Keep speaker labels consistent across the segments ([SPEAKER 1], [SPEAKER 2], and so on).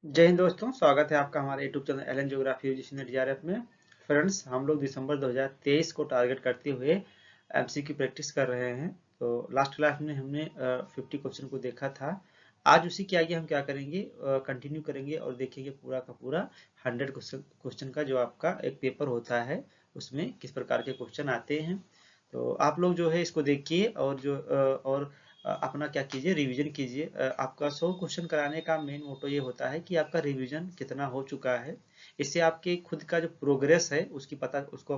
[SPEAKER 1] जय हिंद दोस्तों, स्वागत है आपका हमारे YouTube channel L N geography UGC NET JRF में। फ्रेंड्स, हम लोग दिसंबर 2023 को टारगेट करते हुए एमसीक्यू प्रैक्टिस कर रहे हैं। तो लास्ट क्लास में हमने 50 क्वेश्चन को देखा था। आज उसी के आगे हम क्या करेंगे, कंटिन्यू करेंगे और देखेंगे पूरा का पूरा 100 क्वेश्चन का जो आपका एक पेपर होता है उसमें किस प्रकार के क्वेश्चन आते हैं। तो आप लोग जो है इसको देखिए और अपना क्या कीजिए, रिवीजन कीजिए। आपका 100 क्वेश्चन कराने का मेन मोटो ये होता है कि आपका रिवीजन कितना हो चुका है। इससे आपके खुद का जो प्रोग्रेस है उसकी पता उसको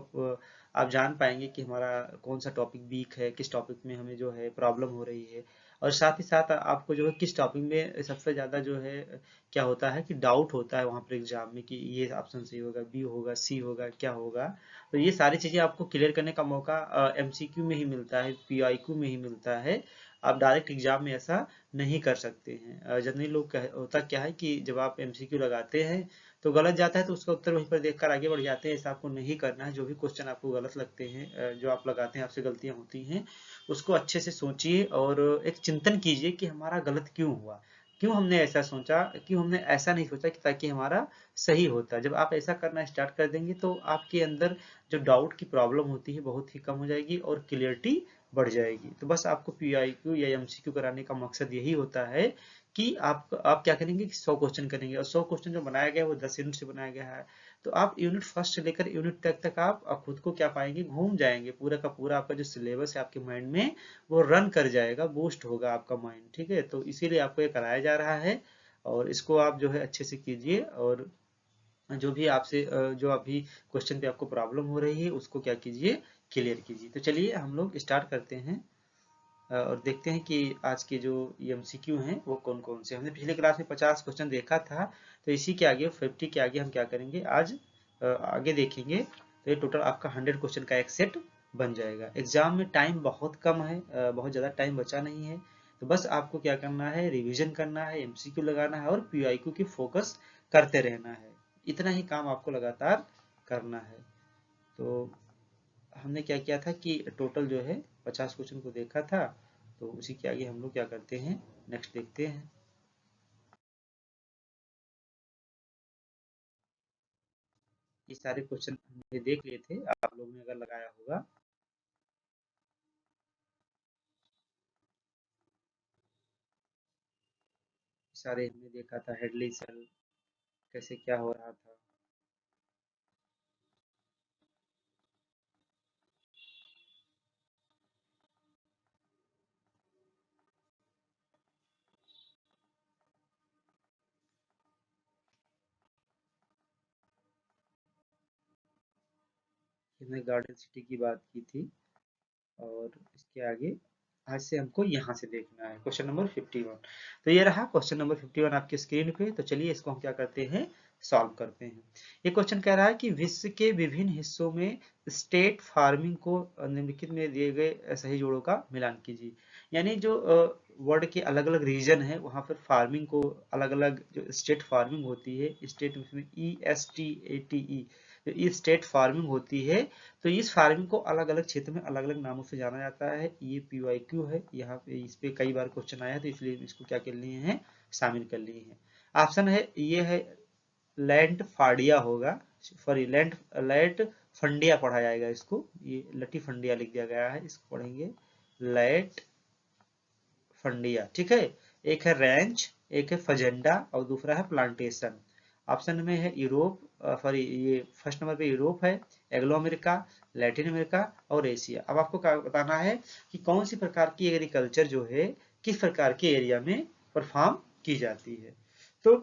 [SPEAKER 1] आप जान पाएंगे कि हमारा कौन सा टॉपिक वीक है, किस टॉपिक में हमें जो है प्रॉब्लम हो रही है। और साथ ही साथ आपको जो है किस टॉपिक में सबसे ज़्यादा जो है क्या होता है कि डाउट होता है वहाँ पर एग्जाम में कि ये ऑप्शन सही होगा, बी होगा, सी होगा, क्या होगा। तो ये सारी चीज़ें आपको क्लियर करने का मौका एमसीक्यू में ही मिलता है, पीआईक्यू में ही मिलता है। आप डायरेक्ट एग्जाम में ऐसा नहीं कर सकते हैं। जनरली लोग होता क्या है कि जब आप एमसीक्यू लगाते हैं तो गलत जाता है तो उसका उत्तर वहीं पर देखकर आगे बढ़ जाते हैं। ऐसा आपको नहीं करना है। जो भी क्वेश्चन आपको गलत लगते हैं, जो आप लगाते हैं आपसे गलतियां होती हैं, उसको अच्छे से सोचिए और एक चिंतन कीजिए कि हमारा गलत क्यों हुआ, क्यों हमने ऐसा सोचा, क्यों हमने ऐसा नहीं सोचा कि ताकि हमारा सही होता। जब आप ऐसा करना स्टार्ट कर देंगे तो आपके अंदर जो डाउट की प्रॉब्लम होती है बहुत ही कम हो जाएगी और क्लियरिटी बढ़ जाएगी। तो बस आपको पीआईक्यू या एमसीक्यू कराने का मकसद यही होता है कि आप क्या करेंगे कि 100 क्वेश्चन करेंगे और 100 क्वेश्चन जो बनाया गया है वो 10 यूनिट से बनाया गया है। तो आप यूनिट फर्स्ट से लेकर यूनिट तक आप खुद को क्या पाएंगे, घूम जाएंगे। पूरा का पूरा आपका जो सिलेबस है आपके माइंड में वो रन कर जाएगा, बूस्ट होगा आपका माइंड। ठीक है, तो इसीलिए आपको ये कराया जा रहा है और इसको आप जो है अच्छे से कीजिए। और जो भी आपसे जो अभी क्वेश्चन पे आपको प्रॉब्लम हो रही है उसको क्या कीजिए, क्लियर कीजिए। तो चलिए हम लोग स्टार्ट करते हैं और देखते हैं कि आज के जो एमसीक्यू हैं वो कौन कौन से। हमने पिछले क्लास में 50 क्वेश्चन देखा था, तो इसी के आगे 50 के आगे हम क्या करेंगे आज आगे देखेंगे। तो ये टोटल आपका 100 क्वेश्चन का एक सेट बन जाएगा। एग्जाम में टाइम बहुत कम है, बहुत ज़्यादा टाइम बचा नहीं है। तो बस आपको क्या करना है, रिविजन करना है, एमसीक्यू लगाना है और पीआईक्यू की फोकस करते रहना है। इतना ही काम आपको लगातार करना है। तो हमने क्या किया था कि टोटल जो है 50 क्वेश्चन को देखा था। तो उसी के आगे हम लोग क्या करते हैं, नेक्स्ट देखते हैं। ये सारे क्वेश्चन हमने देख लिए थे, आप लोगों ने अगर लगाया होगा। सारे हमने देखा था, हेडली सेल कैसे क्या हो रहा था। हमने गार्डन सिटी की बात की थी और इसके आगे आज से हमको यहाँ से देखना है क्वेश्चन नंबर 51। तो ये रहा क्वेश्चन नंबर 51 आपकी स्क्रीन पे। तो चलिए इसको हम क्या करते हैं, सॉल्व करते हैं। ये क्वेश्चन कह रहा है कि विश्व के विभिन्न हिस्सों में स्टेट फार्मिंग को निम्नलिखित में दिए गए सही जोड़ों का मिलान कीजिए। यानी जो वर्ल्ड के अलग अलग रीजन है वहां पर फार्मिंग को अलग अलग जो स्टेट फार्मिंग होती है, स्टेट में ESTATE जो ई स्टेट फार्मिंग होती है, तो इस फार्मिंग को अलग अलग क्षेत्र में अलग अलग नामों से जाना जाता है। ये पीवाईक्यू है, यहाँ पे इस पे कई बार क्वेश्चन आया है तो इसलिए इसको क्या कर लिए हैं, शामिल कर लिए हैं। ऑप्शन है ये है लैंड फाडिया होगा, सॉरी लैंड लैट फंडिया पढ़ा जाएगा इसको, ये लटी फंडिया लिख दिया गया है, इसको पढ़ेंगे लैट फंडिया। ठीक है, एक है रैंच, एक है फजेंडा और दूसरा है प्लांटेशन। ऑप्शन में है यूरोप, सॉरी ये फर्स्ट नंबर पे यूरोप है, एग्लो अमेरिका, लैटिन अमेरिका और एशिया। अब आपको क्या बताना है कि कौन सी प्रकार की एग्रीकल्चर जो है किस प्रकार के एरिया में परफॉर्म की जाती है। तो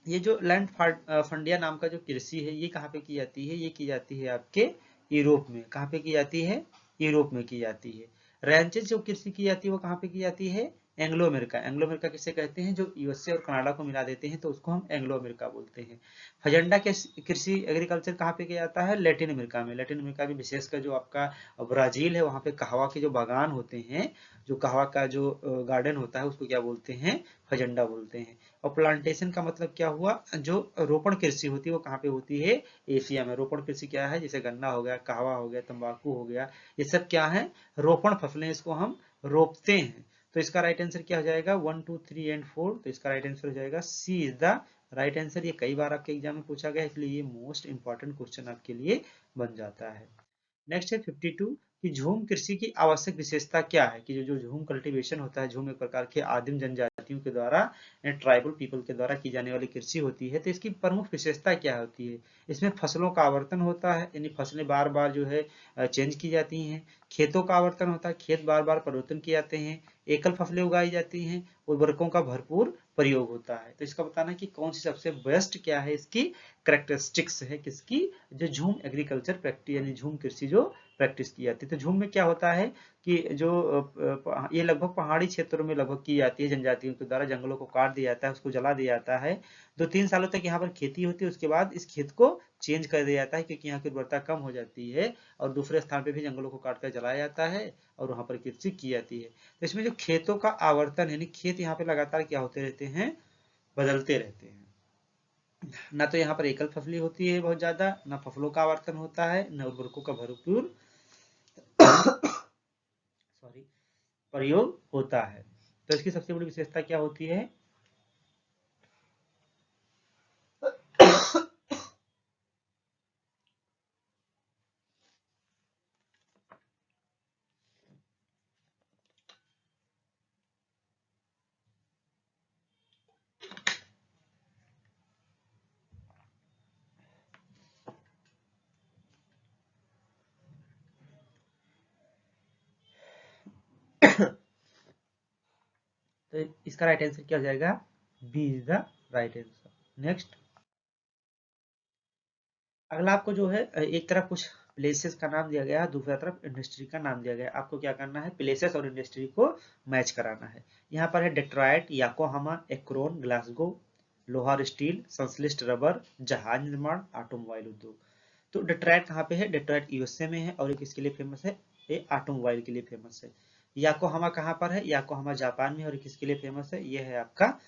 [SPEAKER 1] ये जो लैंड फंडिया नाम का जो कृषि है ये कहाँ पे की जाती है, ये की जाती है आपके यूरोप में। कहाँ पे की जाती है, यूरोप में की जाती है। रैंचेस जो कृषि की जाती है वो कहाँ पे की जाती है, एंग्लो अमेरिका। एंग्लो अमेरिका किसे कहते हैं, जो यूएसए और कनाडा को मिला देते हैं तो उसको हम एंग्लो अमेरिका बोलते हैं। फजेंडा के कृषि एग्रीकल्चर कहाँ पे किया जाता है, लैटिन अमेरिका में। लैटिन अमेरिका में विशेषकर जो आपका ब्राजील है वहाँ पे कहवा के जो बागान होते हैं, जो कहवा का जो गार्डन होता है उसको क्या बोलते हैं, फजेंडा बोलते हैं। और प्लांटेशन का मतलब क्या हुआ, जो रोपण कृषि होती है वो कहाँ पे होती है, एशिया में। रोपण कृषि क्या है, जैसे गन्ना हो गया, कहवा हो गया, तंबाकू हो गया, ये सब क्या है, रोपण फसलें, इसको हम रोपते हैं। तो इसका राइट आंसर क्या हो जाएगा, 1 2 3 एंड 4। तो इसका राइट आंसर हो जाएगा C is the right answer. ये कई बार आपके एग्जाम में पूछा गया, इसलिए ये मोस्ट इंपॉर्टेंट क्वेश्चन आपके लिए बन जाता है। नेक्स्ट है 52 कि झूम कृषि की आवश्यक विशेषता क्या है, कि जो झूम कल्टीवेशन होता है, झूम एक प्रकार के आदिम जनजातियों के द्वारा, ट्राइबल पीपल के द्वारा की जाने वाली कृषि होती है। तो इसकी प्रमुख विशेषता क्या होती है? इसमें फसलों का आवर्तन होता है, यानी फसलें बार बार जो है चेंज की जाती हैं। खेतों का आवर्तन होता है, खेत बार बार परिवर्तन किए जाते हैं। एकल फसलें उगाई जाती हैं। उर्वरकों का भरपूर प्रयोग होता है। तो इसका बताना कि कौन सी सबसे बेस्ट क्या है, इसकी करेक्टरिस्टिक्स है किसकी, जो झूम एग्रीकल्चर प्रैक्टिस यानी झूम कृषि जो प्रैक्टिस की जाती है। तो झूम में क्या होता है कि जो ये लगभग पहाड़ी क्षेत्रों में लगभग की जाती है जनजातियों के द्वारा, जंगलों को काट दिया जाता है, उसको जला दिया जाता है। 2-3 सालों तक यहाँ पर खेती होती है, उसके बाद इस खेत को चेंज कर दिया जाता है, क्योंकि यहाँ की उर्वरता कम हो जाती है, और दूसरे स्थान पे भी जंगलों को काट कर जलाया जाता है और वहां पर कृषि की जाती है। तो इसमें जो खेतों का आवर्तन यानी खेत यहाँ पे लगातार क्या होते रहते हैं, बदलते रहते हैं। ना तो यहाँ पर एकल फसली होती है बहुत ज्यादा, ना फसलों का आवर्तन होता है, न उर्वरकों का भरपूर सॉरी प्रयोग होता है। तो इसकी सबसे बड़ी विशेषता क्या होती है? तो इसका राइट आंसर क्या हो जाएगा? B is the right answer. Next, अगला आपको जो है एक तरफ कुछ प्लेसेस का नाम दिया गया है, दूसरा तरफ इंडस्ट्री का नाम दिया गया है। आपको क्या करना है, प्लेसेस और इंडस्ट्री को मैच कराना है। यहाँ पर है डेट्रॉयट, याकोहामा, एक्रोन, ग्लासगो, लोहा और स्टील, संश्लिष्ट रबर, जहाज निर्माण, ऑटोमोबाइल उद्योग। तो डेट्रॉयट कहाँ पे है? डेट्रॉयट यूएसए में है, और ये किसके लिए फेमस है? ये ऑटोमोबाइल के लिए फेमस है। याकोहामा कहाँ पर है? याकोहामा जापान में, और किसके लिए फेमस है? ये है आपका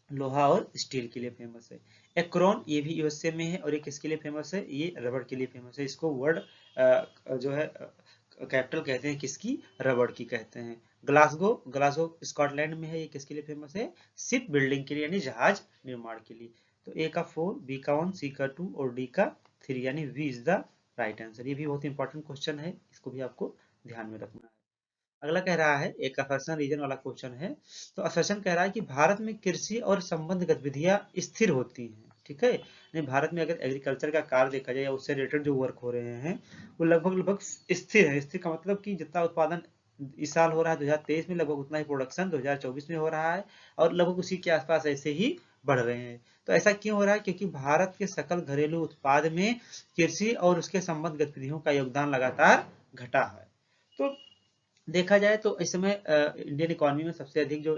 [SPEAKER 1] लोहा और स्टील के लिए फेमस है। एक्रोन ये भी यूएसए में है, और ये किसके लिए फेमस है? ये रबड़ के लिए फेमस है। इसको वर्ल्ड जो है कैपिटल कहते हैं किसकी? रबड़ की कहते हैं। ग्लासगो, ग्लासगो स्कॉटलैंड में है, ये किसके लिए फेमस है? शिप बिल्डिंग के लिए यानी जहाज निर्माण के लिए। तो ए का 4, बी का 1, सी का 2 और डी का 3 यानी B is the right answer. ये भी बहुत इंपॉर्टेंट क्वेश्चन है, इसको भी आपको ध्यान में रखना है। अगला कह रहा है, एक असर्शन रीजन वाला क्वेश्चन है। तो असर्शन कह रहा है कि भारत में कृषि और संबंध गतिविधियां स्थिर होती हैं। ठीक है, नहीं भारत में अगर एग्रीकल्चर का कार्य देखा जाए या उससे रिलेटेड जो वर्क हो रहे हैं वो लगभग लगभग स्थिर है। स्थिर का मतलब कि जितना उत्पादन इस साल हो रहा है 2023 में, लगभग उतना ही प्रोडक्शन 2024 में हो रहा है, और लगभग उसी के आसपास ऐसे ही बढ़ रहे हैं। तो ऐसा क्यों हो रहा है? क्योंकि भारत के सकल घरेलू उत्पाद में कृषि और उसके संबंध गतिविधियों का योगदान लगातार घटा है। तो देखा जाए तो इस समय इंडियन इकोनॉमी में सबसे अधिक जो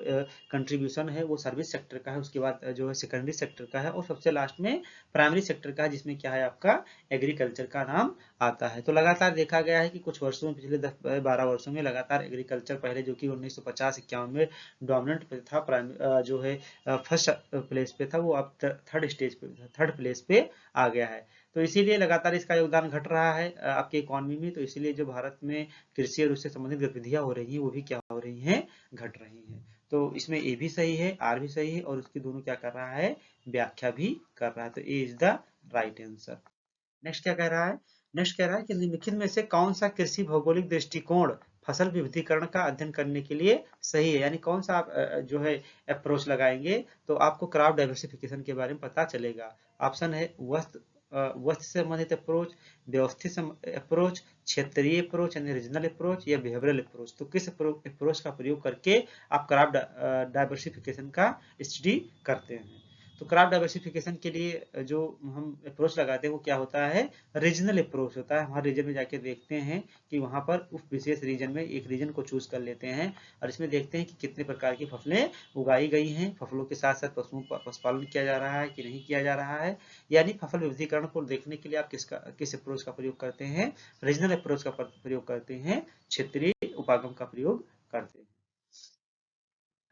[SPEAKER 1] कंट्रीब्यूशन है वो सर्विस सेक्टर का है, उसके बाद जो है सेकेंडरी सेक्टर का है, और सबसे लास्ट में प्राइमरी सेक्टर का है, जिसमें क्या है आपका एग्रीकल्चर का नाम आता है। तो लगातार देखा गया है कि कुछ वर्षों में, पिछले 10-12 वर्षों में लगातार एग्रीकल्चर पहले जो कि 1950-51 में डोमिनेंट पे था, जो है फर्स्ट प्लेस पे था, वो अब थर्ड स्टेज पे, थर्ड प्लेस पे आ गया है। तो इसीलिए लगातार इसका योगदान घट रहा है आपके इकोनॉमी में। तो इसीलिए जो भारत में कृषि और उससे संबंधित गतिविधियां हो रही हैं वो भी क्या हो रही हैं, घट रही हैं। तो इसमें ए भी सही है, आर भी सही है, और उसकी दोनों क्या कर रहा है, व्याख्या भी कर रहा है। तो A is the right answer. Next क्या कह रहा है? नेक्स्ट कह रहा है कि निम्नलिखित में से कौन सा कृषि भौगोलिक दृष्टिकोण फसल विविधीकरण का अध्ययन करने के लिए सही है, यानी कौन सा आप जो है अप्रोच लगाएंगे तो आपको क्रॉप डाइवर्सिफिकेशन के बारे में पता चलेगा। ऑप्शन है वस्तु से संबंधित अप्रोच, व्यवस्थित अप्रोच, क्षेत्रीय अप्रोच यानी रीजनल अप्रोच, या बिहेवियरल अप्रोच। तो किस अप्रोच का प्रयोग करके आप क्रॉप डाइवर्सिफिकेशन का स्टडी करते हैं? तो क्रॉप डाइवर्सिफिकेशन के लिए जो हम अप्रोच लगाते हैं वो क्या होता है, रीजनल अप्रोच होता है। हर रीजन में जाके देखते हैं कि वहां पर उस विशेष रीजन में एक रीजन को चूज कर लेते हैं, और इसमें देखते हैं कि कितने प्रकार की फसलें उगाई गई हैं, फसलों के साथ साथ पशुपालन किया जा रहा है कि नहीं किया जा रहा है। यानी फसल विविधीकरण को देखने के लिए आप किस अप्रोच का प्रयोग करते हैं, रीजनल अप्रोच का प्रयोग करते हैं, क्षेत्रीय उपागम का प्रयोग करते हैं।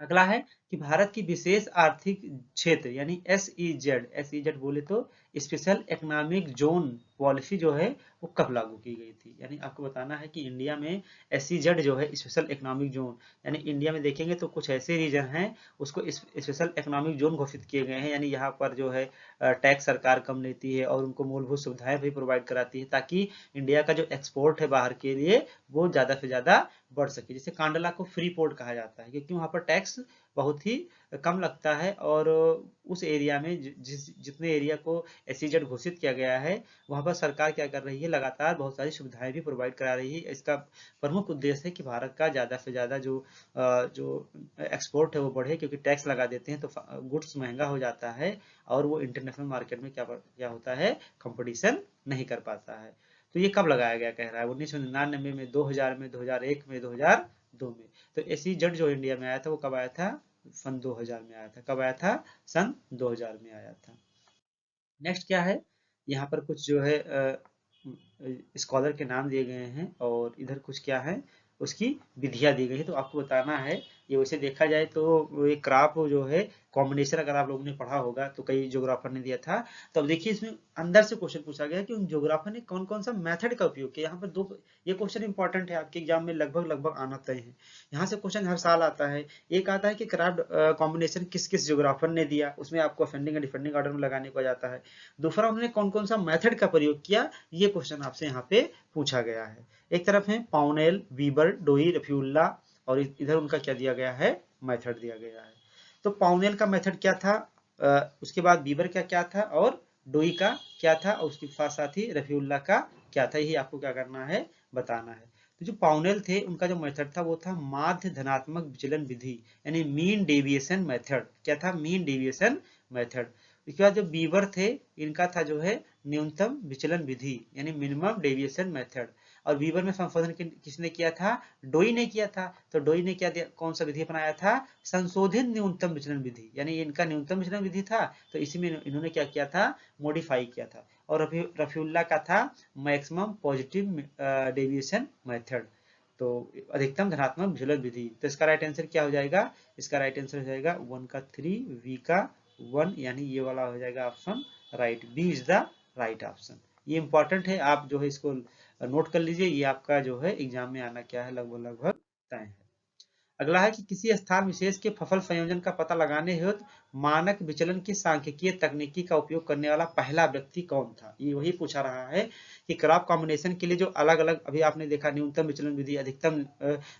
[SPEAKER 1] अगला है कि भारत की विशेष आर्थिक क्षेत्र यानी एसईजेड बोले तो स्पेशल इकोनॉमिक जोन पॉलिसी जो है वो कब लागू की गई थी। यानी आपको बताना है कि इंडिया में एसईजेड जो है स्पेशल इकोनॉमिक जोन, यानी इंडिया में देखेंगे तो कुछ ऐसे रीजन हैं उसको स्पेशल इकोनॉमिक जोन घोषित किए गए हैं। यानी यहाँ पर जो है टैक्स सरकार कम लेती है और उनको मूलभूत सुविधाएं भी प्रोवाइड कराती है ताकि इंडिया का जो एक्सपोर्ट है बाहर के लिए वो ज़्यादा से ज़्यादा बढ़ सके। जैसे कांडला को फ्री पोर्ट कहा जाता है क्योंकि वहाँ पर टैक्स बहुत ही कम लगता है और उस एरिया में जितने एरिया को एसईजेड घोषित किया गया है वहाँ पर सरकार क्या कर रही है, लगातार बहुत सारी सुविधाएं भी प्रोवाइड करा रही है। इसका प्रमुख उद्देश्य है कि भारत का ज़्यादा से ज़्यादा जो एक्सपोर्ट है वो बढ़े, क्योंकि टैक्स लगा देते हैं तो गुड्स महंगा हो जाता है और वो इंटरनेशनल मार्केट में क्या होता है, कंपटीशन नहीं कर पाता है। तो ये कब लगाया गया कह रहा है 1999 में, 2000 में, 2001 में, 2002 में। तो एसईजेड जो इंडिया में आया था वो कब आया था, सन 2000 में आया था। कब आया था, सन 2000 में आया था। नेक्स्ट क्या है, यहाँ पर कुछ जो है स्कॉलर के नाम दिए गए हैं और इधर कुछ क्या है उसकी विधियां दी गई है। तो आपको बताना है, ये वैसे देखा जाए तो ये क्राप जो है कॉम्बिनेशन अगर आप लोगों ने पढ़ा होगा तो कई ज्योग्राफर ने दिया था। तो अब देखिए इसमें अंदर से क्वेश्चन पूछा गया कि उन ज्योग्राफर ने कौन कौन सा मेथड का उपयोग किया। यहाँ पर दो, ये क्वेश्चन इंपॉर्टेंट है आपके एग्जाम में लगभग आना तय है। यहाँ से क्वेश्चन हर साल आता है। एक आता है कि क्राफ्ट कॉम्बिनेशन किस किस ज्योग्राफर ने दिया, उसमें आपको असेंडिंग और डिसेंडिंग ऑर्डर में लगाने को जाता है। दूसरा उन्होंने कौन कौन सा मेथड का प्रयोग किया, ये क्वेश्चन आपसे यहाँ पे पूछा गया है। एक तरफ है पाउनेल, वीबर, डोई, रफीउल्ला और इधर उनका क्या दिया गया है, मेथड दिया गया है। तो पाउनेल का मेथड क्या था, उसके बाद वीबर का क्या था और डोई का क्या था और उसके साथ साथ ही रफीउल्ला का क्या था, यही आपको क्या करना है, बताना है। तो जो पाउनेल थे उनका जो मेथड था वो था माध्य धनात्मक विचलन विधि, यानी मीन डेविएशन मेथड। क्या था, मीन डेविएशन मेथड। उसके बाद जो बीवर थे इनका था जो है न्यूनतम विचलन विधि, यानी मिनिमम डेविएशन मेथड। और बीवर में संशोधन किसने किया था, डोई ने किया था। तो डोई ने क्या दिया, कौन सा विधि अपनाया था, संशोधित न्यूनतम विचलन विधि, यानी इनका न्यूनतम विचलन विधि था तो इसी में इन्होंने क्या किया था, मॉडिफाई किया था। और रफीउल्ला का था मैक्सिमम पॉजिटिव डेविएशन मेथड, तो अधिकतम धनात्मक विचलन विधि। तो इसका राइट आंसर क्या हो जाएगा, इसका राइट आंसर हो जाएगा 1 का 3, वी का 1, यानी ये वाला हो जाएगा option right, B is the right option. ये इंपॉर्टेंट है, आप जो है इसको नोट कर लीजिए, ये आपका जो है एग्जाम में आना क्या है, लगभग तय है। अगला है कि किसी स्थान विशेष के फसल संयोजन का पता लगाने हेतु मानक विचलन की सांख्यिकीय तकनीकी का उपयोग करने वाला पहला व्यक्ति कौन था। ये वही पूछा रहा है कि क्रॉप कॉम्बिनेशन के लिए जो अलग अलग, अभी आपने देखा न्यूनतम विचलन विधि, अधिकतम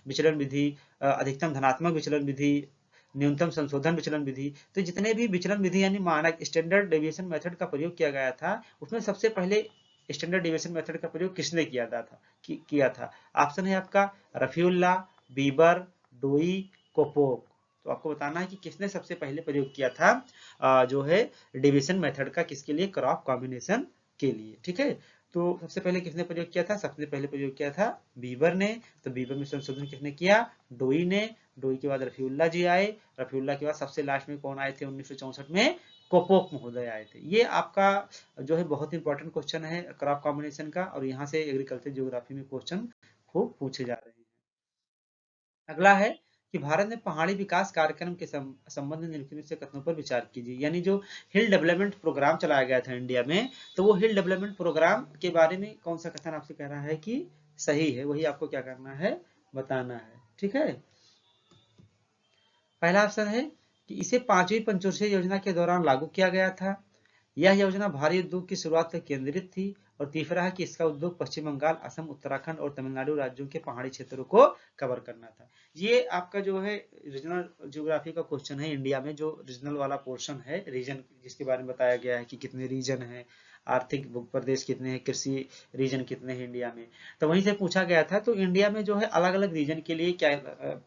[SPEAKER 1] विचलन विधि, अधिकतम धनात्मक विचलन विधि, न्यूनतम संशोधन विचलन विधि, तो जितने भी विचलन विधि यानी मानक स्टैंडर्ड डेविएशन मेथड का प्रयोग किया गया था उसमें सबसे पहले स्टैंडर्ड डेविएशन मेथड का प्रयोग किसने किया था। ऑप्शन है आपका रफीउल्ला, बीबर, डोई, कोपोक। तो आपको बताना है कि किसने सबसे पहले प्रयोग किया था जो है डेविएशन मेथड का, किसके लिए, क्रॉप कॉम्बिनेशन के लिए। ठीक है, तो सबसे पहले किसने प्रयोग किया था, सबसे पहले प्रयोग किया था बीबर ने। तो बीबर में संशोधन किसने किया, डोई ने। डोई के बाद रफीउल्ला जी आए, रफीउल्ला के बाद सबसे लास्ट में कौन आए थे 1964 में, कोपोक महोदय आए थे। ये आपका जो है बहुत इंपॉर्टेंट क्वेश्चन है क्रॉप कॉम्बिनेशन का, और यहाँ से एग्रीकल्चर ज्योग्राफी में क्वेश्चन खूब पूछे जा रहे हैं। अगला है कि भारत में पहाड़ी विकास कार्यक्रम के संबंध में निम्नलिखित से कथनों पर विचार कीजिए। यानी जो हिल डेवलपमेंट प्रोग्राम चलाया गया था इंडिया में, तो वो हिल डेवलपमेंट प्रोग्राम के बारे में कौन सा कथन आपसे कह रहा है कि सही है, वही आपको क्या करना है, बताना है। ठीक है, पहला ऑप्शन है कि इसे 5वीं पंचवर्षीय योजना के दौरान लागू किया गया था। यह योजना भारी उद्योग की शुरुआत पर केंद्रित थी। और तीसरा है कि इसका उद्योग पश्चिम बंगाल, असम, उत्तराखंड और तमिलनाडु राज्यों के पहाड़ी क्षेत्रों को कवर करना था। ये आपका जो है रीजनल ज्योग्राफी का क्वेश्चन है। इंडिया में जो रीजनल वाला पोर्शन है, रीजन जिसके बारे में बताया गया है कि कितने रीजन है, आर्थिक प्रदेश कितने हैं, कृषि रीजन कितने हैं इंडिया में, तो वहीं से पूछा गया था। तो इंडिया में जो है अलग अलग रीजन के लिए क्या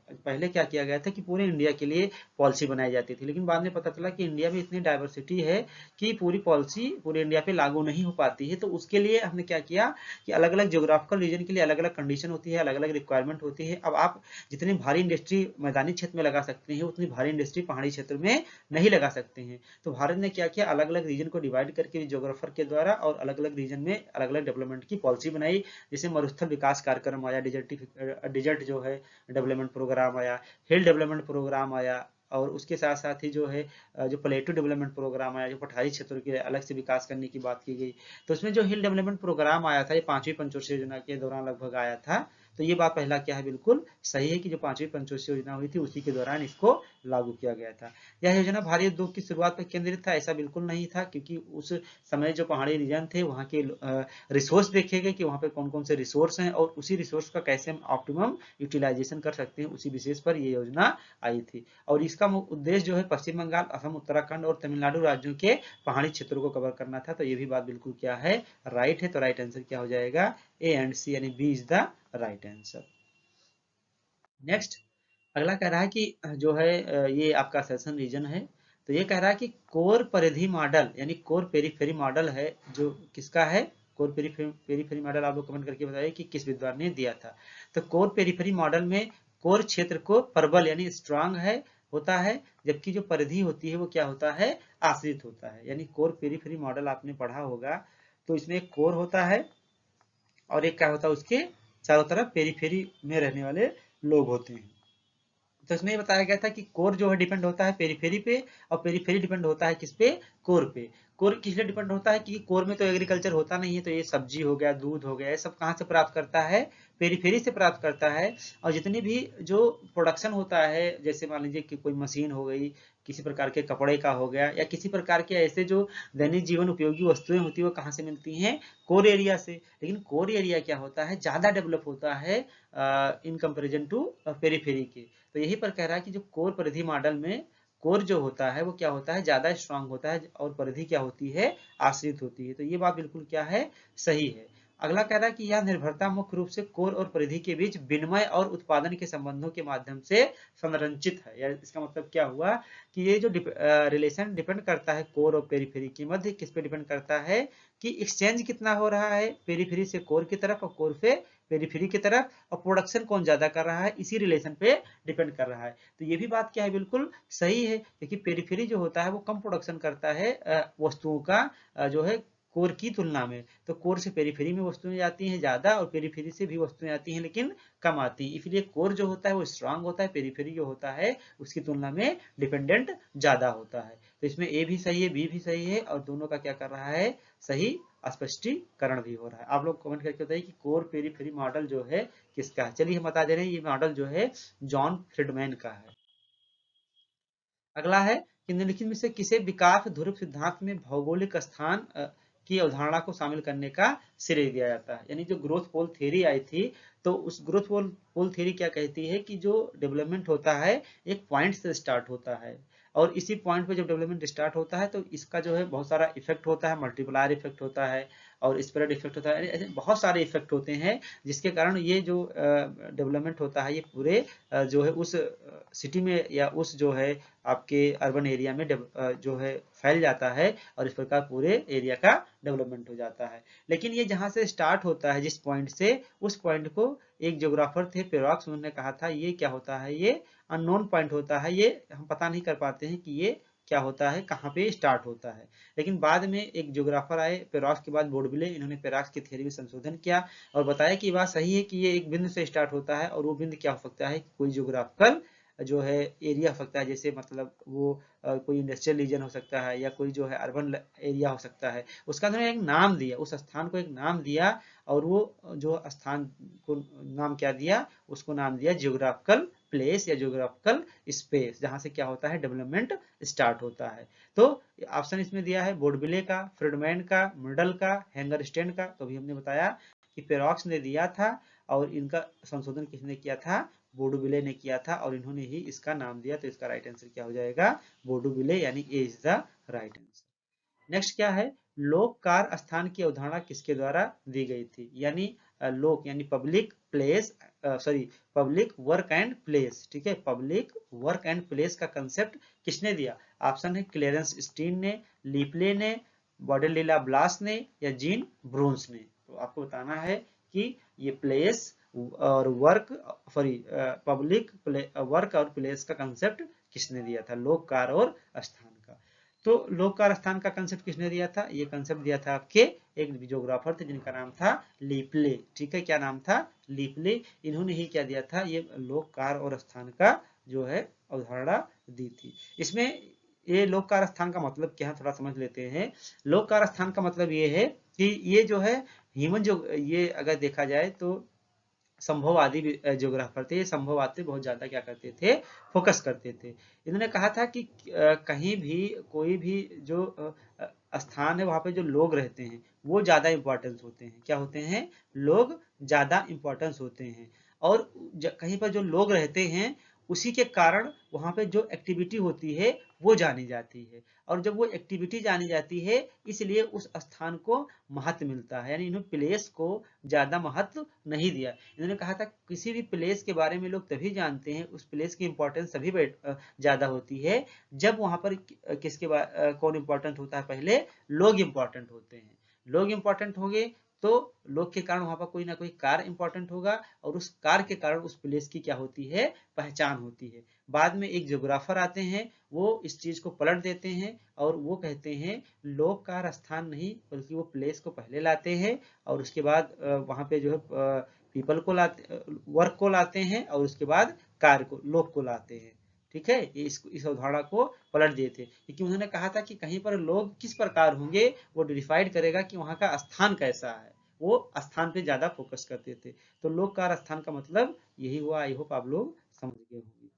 [SPEAKER 1] पहले क्या किया गया था कि पूरे इंडिया के लिए पॉलिसी बनाई जाती थी, लेकिन बाद में पता चला कि इंडिया में इतनी डाइवर्सिटी है कि पूरी पॉलिसी पूरे इंडिया पे लागू नहीं हो पाती है। तो उसके लिए हमने क्या किया कि अलग अलग ज्योग्राफिकल रीजन के लिए अलग अलग कंडीशन होती है, अलग अलग रिक्वायरमेंट होती है। अब आप जितनी भारी इंडस्ट्री मैदानी क्षेत्र में लगा सकते हैं उतनी भारी इंडस्ट्री पहाड़ी क्षेत्र में नहीं लगा सकते हैं। तो भारत ने क्या किया, अलग अलग रीजन को डिवाइड करके ज्योग्राफर के द्वारा और अलग अलग रीजन में अलग अलग डेवलपमेंट की पॉलिसी बनाई। जैसे मरुस्थल विकास कार्यक्रम आया, डिजर्ट जो है डेवलपमेंट प्रोग्राम आया, हिल डेवलपमेंट प्रोग्राम आया, और उसके साथ साथ ही जो है जो प्लेटू डेवलपमेंट प्रोग्राम आया, जो पठारी क्षेत्रों के अलग से विकास करने की बात की गई, तो उसमें जो हिल डेवलपमेंट प्रोग्राम आया था, ये 5वीं पंचवर्षीय योजना के दौरान लगभग आया था। तो ये बात पहला क्या है, बिल्कुल सही है कि जो 5वीं पंचवर्षीय योजना हुई थी उसी के दौरान इसको लागू किया गया था। यह योजना भारी उद्योग की शुरुआत पर केंद्रित था, ऐसा बिल्कुल नहीं था, क्योंकि उस समय जो पहाड़ी रीजन थे वहाँ के रिसोर्स देखे गए कि वहाँ पे कौन कौन से रिसोर्स हैं और उसी रिसोर्स का कैसे हम ऑप्टिमम यूटिलाइजेशन कर सकते हैं, उसी विशेष पर ये योजना आई थी। और इसका उद्देश्य जो है पश्चिम बंगाल, असम, उत्तराखंड और तमिलनाडु राज्यों के पहाड़ी क्षेत्रों को कवर करना था। तो ये भी बात बिल्कुल क्या है, राइट है। तो राइट आंसर क्या हो जाएगा, ए एंड सी, यानी B is the right answer. Next अगला कह रहा है कि जो है ये आपका सेशन रीजन है, तो ये कह रहा है कि कोर परिधि मॉडल यानी कोर पेरीफेरी मॉडल है जो किसका है, कोर पेरीफेरी मॉडल आप लोग कमेंट करके बताइए कि किस विद्वान ने दिया था। तो कोर पेरीफेरी मॉडल में कोर क्षेत्र को प्रबल यानी स्ट्रांग है होता है, जबकि जो परिधि होती है वो क्या होता है, आश्रित होता है। यानी कोर पेरीफेरी मॉडल आपने पढ़ा होगा, तो इसमें एक कोर होता है और एक क्या होता है, उसके चारों तरफ पेरीफेरी में रहने वाले लोग होते हैं। तो इसमें ये बताया गया था कि कोर जो है डिपेंड होता है पेरीफेरी पे, और पेरीफेरी डिपेंड होता है किस पे, कोर पे। कोर किस लिए डिपेंड होता है, क्योंकि कोर में तो एग्रीकल्चर होता नहीं है, तो ये सब्जी हो गया, दूध हो गया, ये सब कहाँ से प्राप्त करता है, पेरीफेरी से प्राप्त करता है। और जितनी भी जो प्रोडक्शन होता है, जैसे मान लीजिए कि कोई मशीन हो गई, किसी प्रकार के कपड़े का हो गया, या किसी प्रकार के ऐसे जो दैनिक जीवन उपयोगी वस्तुएं होती है, वो कहाँ से मिलती हैं, कोर एरिया से। लेकिन कोर एरिया क्या होता है, ज्यादा डेवलप होता है इन कंपेरिजन टू पेरीफेरी के। तो यही पर कह रहा है कि जो कोर परिधि मॉडल में कोर जो होता है वो क्या होता है, ज्यादा स्ट्रांग होता है, और परिधि क्या होती है, आश्रित होती है। तो ये बात बिल्कुल क्या है, सही है। अगला कह रहा है कि यह निर्भरता मुख्य रूप से कोर और परिधि के बीच विनिमय और उत्पादन के संबंधों के माध्यम से संरचित है। या इसका मतलब क्या हुआ कि ये जो रिलेशन डिपेंड करता है कोर और पेरीफेरी के मध्य, किस पे डिपेंड करता है कि एक्सचेंज कितना हो रहा है पेरीफेरी से कोर की तरफ और कोर से पेरीफेरी की तरफ, और प्रोडक्शन कौन ज्यादा कर रहा है, इसी रिलेशन पे डिपेंड कर रहा है। तो ये भी बात क्या है, बिल्कुल सही है, क्योंकि पेरीफेरी जो होता है वो कम प्रोडक्शन करता है वस्तुओं का जो है कोर की तुलना में। तो कोर से पेरीफेरी में वस्तुएं जाती हैं ज्यादा, और पेरीफेरी से भी वस्तुएं आती हैं लेकिन कम आती है। इसलिए कोर जो होता है वो स्ट्रांग होता है, पेरीफेरी जो होता है उसकी तुलना में डिपेंडेंट ज्यादा होता है। तो इसमें ए भी सही है, बी भी सही है, और दोनों का क्या कर रहा है, सही स्पष्टीकरण भी हो रहा है। आप लोग कमेंट करके बताइए कि कोर पेरीफेरी मॉडल जो है किसका है। चलिए हम बता दे रहे हैं, ये मॉडल जो है जॉन फ्रीडमैन का है। अगला है कि निम्नलिखित में से किसे विकास ध्रुव सिद्धांत में भौगोलिक स्थान की अवधारणा को शामिल करने का श्रेय दिया जाता है। यानी जो ग्रोथ पोल थ्योरी आई थी, तो उस ग्रोथ पोल थ्योरी क्या कहती है कि जो डेवलपमेंट होता है एक पॉइंट से स्टार्ट होता है, और इसी पॉइंट पे जब डेवलपमेंट स्टार्ट होता है तो इसका जो है बहुत सारा इफेक्ट होता है, मल्टीप्लायर इफेक्ट होता है और स्प्रेड इफेक्ट होता है, ऐसे बहुत सारे इफेक्ट होते हैं, जिसके कारण ये जो डेवलपमेंट होता है ये पूरे जो है उस सिटी में या उस जो है आपके अर्बन एरिया में जो है फैल जाता है, और इस प्रकार पूरे एरिया का डेवलपमेंट हो जाता है। लेकिन ये जहां से स्टार्ट होता है जिस पॉइंट से, उस पॉइंट को एक ज्योग्राफर थे पेरॉक्स, उन्होंने कहा था ये क्या होता है, ये अननोन पॉइंट होता है, ये हम पता नहीं कर पाते हैं कि ये क्या होता है, कहाँ पे स्टार्ट होता है। लेकिन बाद में एक ज्योग्राफर आए पेरॉक्स के बाद, बोर्डविले, इन्होंने पेरॉक्स की थ्योरी में संशोधन किया और बताया कि बात सही है कि ये एक बिंदु से स्टार्ट होता है, और वो बिंदु क्या हो सकता है, कोई ज्योग्राफिकल जो है एरिया हो सकता है, जैसे मतलब वो कोई इंडस्ट्रियल रीजन हो सकता है, या कोई जो है अर्बन एरिया हो सकता है। उसका उन्होंने एक नाम दिया, उस स्थान को एक नाम दिया, और वो जो स्थान को नाम क्या दिया, उसको नाम दिया जियोग्राफिकल प्लेस या जियोग्राफिकल स्पेस, जहां से क्या होता है, डेवलपमेंट स्टार्ट होता है। तो ऑप्शन इसमें दिया है बोर्डविले का, फ्रीडमैन का, मिडल का, हैंगरस्टैंड का। तो अभी हमने बताया कि पेरॉक्स ने दिया था, और इनका संशोधन किसने किया था, बोर्डविले ने किया था, और इन्होंने ही इसका नाम दिया। तो इसका राइट आंसर क्या हो जाएगा, बोर्डविले, यानी A is the right answer. Next क्या है, लोक कार्य स्थान की अवधारणा किसके द्वारा दी गई थी। यानी लोक यानी public place, sorry public work and place, ठीक है, पब्लिक वर्क एंड प्लेस का कंसेप्ट किसने दिया। ऑप्शन है क्लेरेंस स्टीन ने, लीपले ने, बॉडेलिला ब्लास ने, या जीन ब्रून्स ने। तो आपको बताना है कि ये प्लेस और वर्क, सॉरी पब्लिक वर्क और प्लेस का कंसेप्ट किसने दिया था, लोक कार्य और स्थान का। तो लोक कार्य स्थान का कंसेप्ट किसने दिया था, ये कंसेप्ट दिया था आपके एक ज्योग्राफर थे जिनका नाम था लीपले, ठीक है, क्या नाम था, लीपले। इन्होंने ही क्या दिया था, ये लोक कार्य और स्थान का जो है अवधारणा दी थी। इसमें ये लोक कार्य स्थान का मतलब क्या है थोड़ा समझ लेते हैं। लोक कार्य स्थान का मतलब ये है कि ये जो है ह्यूमन जो ये अगर देखा जाए तो संभववादी ज्योग्राफर थे, ये संभववाद पे बहुत ज्यादा क्या करते थे, फोकस करते थे। इन्होंने कहा था कि कहीं भी कोई भी जो स्थान है वहां पे जो लोग रहते हैं वो ज्यादा इंपॉर्टेंस होते हैं। क्या होते हैं? लोग ज्यादा इंपॉर्टेंस होते हैं। और कहीं पर जो लोग रहते हैं उसी के कारण वहां पे जो एक्टिविटी होती है वो जानी जाती है। और जब वो एक्टिविटी जानी जाती है इसलिए उस स्थान को महत्व मिलता है। यानी इन्होंने प्लेस को ज्यादा महत्व नहीं दिया। इन्होंने कहा था किसी भी प्लेस के बारे में लोग तभी जानते हैं, उस प्लेस की इंपॉर्टेंस तभी ज्यादा होती है जब वहां पर किसके कौन इंपॉर्टेंट होता है? पहले लोग इंपॉर्टेंट होते हैं। लोग इंपॉर्टेंट होंगे तो लोग के कारण वहां पर कोई ना कोई कार इंपॉर्टेंट होगा और उस कार के कारण उस प्लेस की क्या होती है? पहचान होती है। बाद में एक ज्योग्राफर आते हैं, वो इस चीज को पलट देते हैं और वो कहते हैं लोग कार स्थान नहीं बल्कि वो प्लेस को पहले लाते हैं और उसके बाद वहां पे जो है पीपल को लाते, वर्क को लाते हैं और उसके बाद कार्य को, लोग को लाते हैं। ठीक है, ये इस अवधारणा को पलट दिए थे क्योंकि उन्होंने कहा था कि कहीं पर लोग किस प्रकार होंगे वो डिसाइड करेगा कि वहां का स्थान कैसा है। वो स्थान पे ज्यादा फोकस करते थे। तो लोक कार्य स्थान का मतलब यही हुआ। आई होप आप लोग समझ गए होंगे।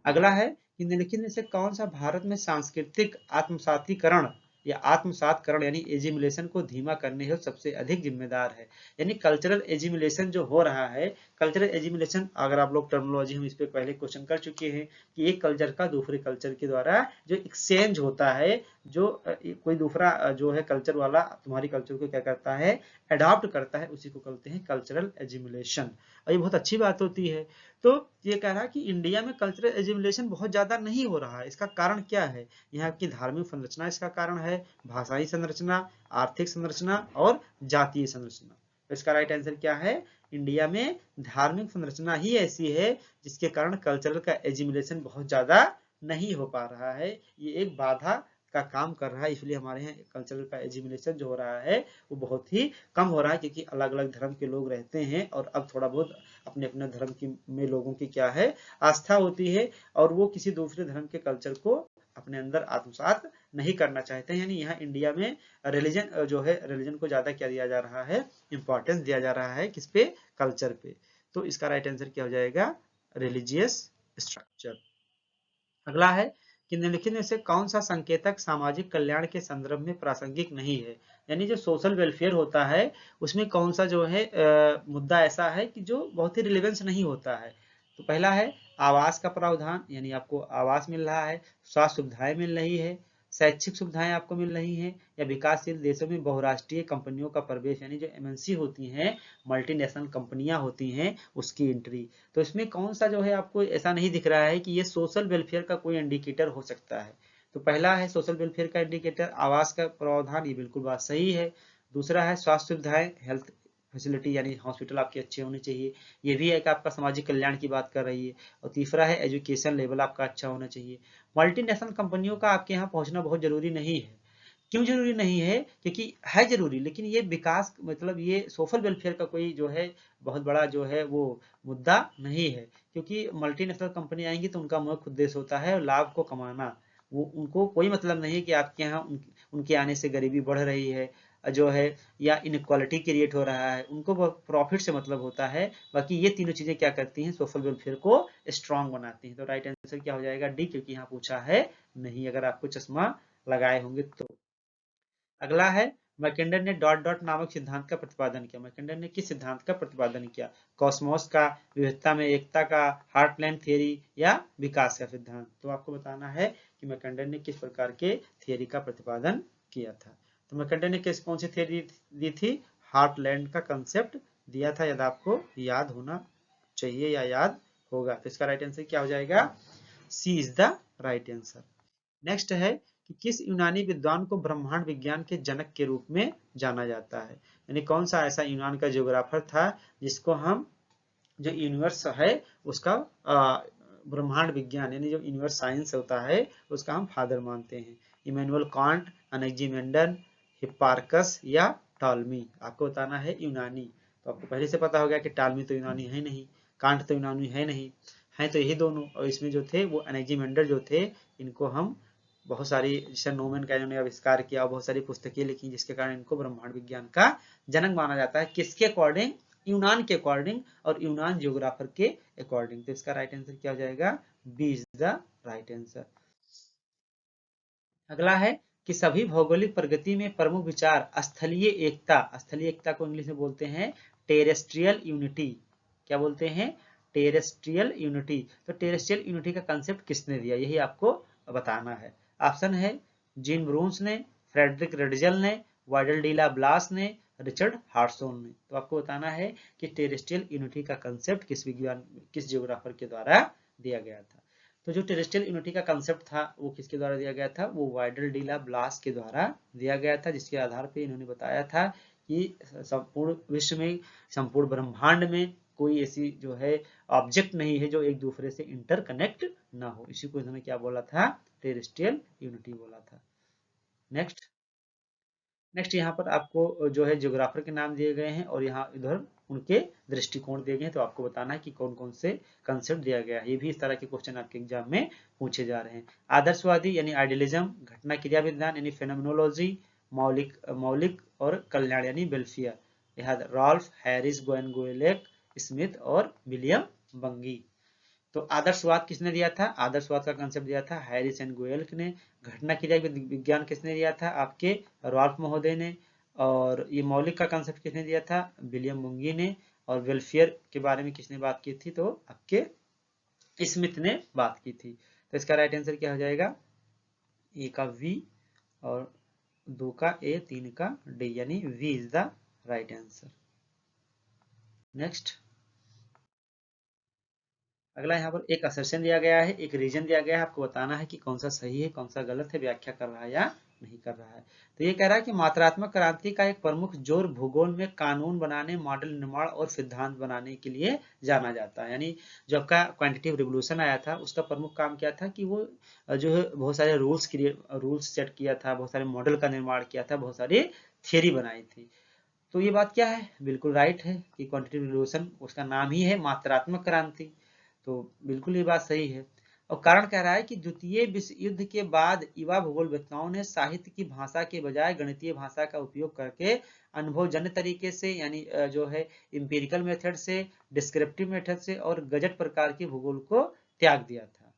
[SPEAKER 1] अगला है कि निम्नलिखित में से कौन सा भारत में सांस्कृतिक आत्मसातीकरण या आत्मसातकरण यानी एजिमुलेशन को धीमा करने हेतु सबसे अधिक जिम्मेदार है? यानी कल्चरल एजिमुलेशन जो हो रहा है, कल्चरल एजिमुलेशन अगर आप लोग टर्मिनोलॉजी हम इस पे पहले क्वेश्चन कर चुके हैं कि एक कल्चर का दूसरे कल्चर के द्वारा जो एक्सचेंज होता है, जो कोई दूसरा जो है कल्चर वाला तुम्हारी कल्चर को क्या करता है? अडॉप्ट करता है, उसी को कहते हैं कल्चरल एजिमुलेशन। और ये बहुत अच्छी बात होती है। तो ये कह रहा है कि इंडिया में कल्चरल एजिमुलेशन बहुत ज्यादा नहीं हो रहा है। इसका कारण क्या है? यहाँ की धार्मिक संरचना इसका कारण है, भाषाई संरचना, आर्थिक संरचना और जातीय संरचना। तो इसका राइट आंसर क्या है? इंडिया में धार्मिक संरचना ही ऐसी है जिसके कारण कल्चरल का एजिमुलेशन बहुत ज्यादा नहीं हो पा रहा है। ये एक बाधा का काम कर रहा है, इसलिए हमारे यहाँ कल्चरल का एजिमुलेशन जो हो रहा है वो बहुत ही कम हो रहा है क्योंकि अलग अलग धर्म के लोग रहते हैं और अब थोड़ा बहुत अपने अपने धर्म की में लोगों की क्या है? आस्था होती है और वो किसी दूसरे धर्म के कल्चर को अपने अंदर आत्मसात नहीं करना चाहते हैं। यानी यहाँ इंडिया में रिलीजन जो है, रिलीजन को ज्यादा क्या दिया जा रहा है? इंपॉर्टेंस दिया जा रहा है। किस पे? कल्चर पे। तो इसका राइट आंसर क्या हो जाएगा? Religious structure. अगला है कि निम्नलिखित में से कौन सा संकेतक सामाजिक कल्याण के संदर्भ में प्रासंगिक नहीं है? यानी जो सोशल वेलफेयर होता है उसमें कौन सा जो है मुद्दा ऐसा है कि जो बहुत ही रिलेवेंस नहीं होता है? तो पहला है आवास का प्रावधान, यानी आपको आवास मिल रहा है, स्वास्थ्य सुविधाएं मिल रही है, शैक्षिक सुविधाएं आपको मिल रही हैं, या विकासशील देशों में बहुराष्ट्रीय कंपनियों का प्रवेश यानी जो एमएनसी होती हैं, मल्टीनेशनल कंपनियां होती हैं, उसकी एंट्री। तो इसमें कौन सा जो है आपको ऐसा नहीं दिख रहा है कि ये सोशल वेलफेयर का कोई इंडिकेटर हो सकता है? तो पहला है सोशल वेलफेयर का इंडिकेटर आवास का प्रावधान, ये बिल्कुल बात सही है। दूसरा है स्वास्थ्य सुविधाएं, हेल्थ फैसिलिटी यानी हॉस्पिटल आपके अच्छे होने चाहिए, ये भी एक आपका सामाजिक कल्याण की बात कर रही है। और तीसरा है एजुकेशन लेवल आपका अच्छा होना चाहिए। मल्टीनेशनल कंपनियों का आपके यहाँ पहुंचना बहुत जरूरी नहीं है। क्यों जरूरी नहीं है? क्योंकि है जरूरी, लेकिन ये विकास मतलब ये सोशल वेलफेयर का कोई जो है बहुत बड़ा जो है वो मुद्दा नहीं है। क्योंकि मल्टीनेशनल कंपनी आएंगी तो उनका मुख्य उद्देश्य होता है लाभ को कमाना। वो उनको कोई मतलब नहीं है कि आपके यहाँ उनके आने से गरीबी बढ़ रही है जो है या इनक्वालिटी क्रिएट हो रहा है। उनको प्रॉफिट से मतलब होता है। बाकी ये तीनों चीजें क्या करती हैं? सोशल वेलफेयर को स्ट्रांग बनाती हैं। तो राइट आंसर क्या हो जाएगा? डी, क्योंकि यहाँ पूछा है नहीं, अगर आपको चश्मा लगाए होंगे तो। अगला है मैकेंडर ने डॉट डॉट नामक सिद्धांत का प्रतिपादन किया। मैकेंडर ने किस सिद्धांत का प्रतिपादन किया? कॉस्मोस का, विविधता में एकता का, हार्टलैंड थ्योरी या विकास का सिद्धांत? तो आपको बताना है कि मैकेंडर ने किस प्रकार के थ्योरी का प्रतिपादन किया था। तो मैकेंडर ने किस कौन सी थ्योरी दी थी? हार्टलैंड का कंसेप्ट दिया था, यदि आपको याद होना चाहिए या याद होगा। तो इसका राइट आंसर क्या हो जाएगा? C is the right answer. Next है कि किस यूनानी विद्वान को ब्रह्मांड विज्ञान के जनक के रूप में जाना जाता है? यानी कौन सा ऐसा यूनान का ज्योग्राफर था जिसको हम जो यूनिवर्स है उसका ब्रह्मांड विज्ञान यानी जो यूनिवर्स साइंस होता है उसका हम फादर मानते हैं? इमैनुअल कांट, अनेक्जिमेंडन, हिप्पार्कस या टॉलमी? आपको बताना है यूनानी। तो आपको पहले से पता हो गया कि टॉलमी तो यूनानी है नहीं, कांट तो यूनानी है नहीं, हैं तो यही दोनों, और इसमें जो थे वो एनाक्सिमेंडर जो थे, इनको हम बहुत सारी, जैसे नोमन का इन्होंने आविष्कार किया, बहुत सारी पुस्तकें लिखी, जिसके कारण इनको ब्रह्मांड विज्ञान का जनक माना जाता है। किसके अकॉर्डिंग? यूनान के अकॉर्डिंग, और यूनान जियोग्राफर के अकॉर्डिंग। तो इसका राइट आंसर क्या हो जाएगा? B is the right answer. अगला है कि सभी भौगोलिक प्रगति में प्रमुख विचार स्थलीय एकता, स्थलीय एकता को इंग्लिश में बोलते हैं टेरेस्ट्रियल यूनिटी। क्या बोलते हैं? Terrestrial unity. तो टेरेस्ट्रियल यूनिटी का कंसेप्ट किसने दिया, यही आपको बताना है। ऑप्शन है जीन ब्रून्स ने, फ्रेडरिक रेडजल ने, वाइडल डीला ब्लास ने, रिचर्ड हार्टसोन ने। तो आपको बताना है कि टेरेस्ट्रियल यूनिटी का कंसेप्ट किस विज्ञान, किस जियोग्राफर के द्वारा दिया गया था। तो जो टेरेस्ट्रियल यूनिटी का कंसेप्ट था वो किसके द्वारा दिया गया था? वो वाइडल डीला ब्लास के द्वारा दिया गया था, जिसके आधार पे इन्होंने बताया था कि संपूर्ण विश्व में, संपूर्ण ब्रह्मांड में कोई ऐसी जो है ऑब्जेक्ट नहीं है जो एक दूसरे से इंटरकनेक्ट ना हो। इसी को इन्होंने क्या बोला था? टेरेस्ट्रियल यूनिटी बोला था। नेक्स्ट यहाँ पर आपको जो है ज्योग्राफर के नाम दिए गए हैं, और यहाँ इधर उनके दृष्टिकोण दिए गए हैं। तो आपको बताना है कि कौन कौन से कंसेप्ट दिया गया है। ये भी इस तरह के क्वेश्चन आपके एग्जाम में पूछे जा रहे हैं। आदर्शवादी यानी आइडियलिज्म, घटना क्रिया विज्ञान यानी फेनोमेनोलॉजी, मौलिक मौलिक और कल्याण यानी वेलफेयर, यह रॉल्फ हैरिस गोएनगुएलेक स्मिथ और विलियम बंगी। तो आदर्शवाद किसने दिया था? आदर्शवाद का कंसेप्ट दिया था हैरिस एंड गोयल ने। घटना क्रिया विज्ञान किसने दिया था? आपके रॉल्फ महोदय ने। और ये मौलिक का कंसेप्ट किसने दिया था? विलियम मुंगी ने। और वेलफेयर के बारे में किसने बात की थी? तो आपके स्मिथ ने बात की थी। तो इसका राइट आंसर क्या हो जाएगा? ए का वी, और 2 का ए, 3 का डी, यानी B is the right answer. Next अगला यहाँ पर एक असर्शन दिया गया है, एक रीजन दिया गया है। आपको बताना है कि कौन सा सही है, कौन सा गलत है, व्याख्या कर रहा है या नहीं कर रहा है। तो ये कह रहा है कि मात्रात्मक क्रांति का एक प्रमुख जोर भूगोल में कानून बनाने, मॉडल निर्माण और सिद्धांत बनाने के लिए जाना जाता है। यानी जो आपका क्वांटिटेटिव रिवोल्यूशन आया था, उसका प्रमुख काम क्या था कि वो जो है बहुत सारे रूल्स सेट किया था, बहुत सारे मॉडल का निर्माण किया था, बहुत सारी थियरी बनाई थी। तो ये बात क्या है? बिल्कुल राइट है कि क्वांटिटेटिव रिवोल्यूशन, उसका नाम ही है मात्रात्मक क्रांति। तो बिल्कुल ये बात सही है। और कारण कह रहा है कि द्वितीय विश्व युद्ध के बाद युवा भूगोलवेत्ताओं ने साहित्य की भाषा के बजाय गणितीय भाषा का उपयोग करके अनुभवजन्य तरीके से, यानी जो है इंपेरिकल मेथड से, डिस्क्रिप्टिव मेथड से और गजट प्रकार के भूगोल को त्याग दिया था।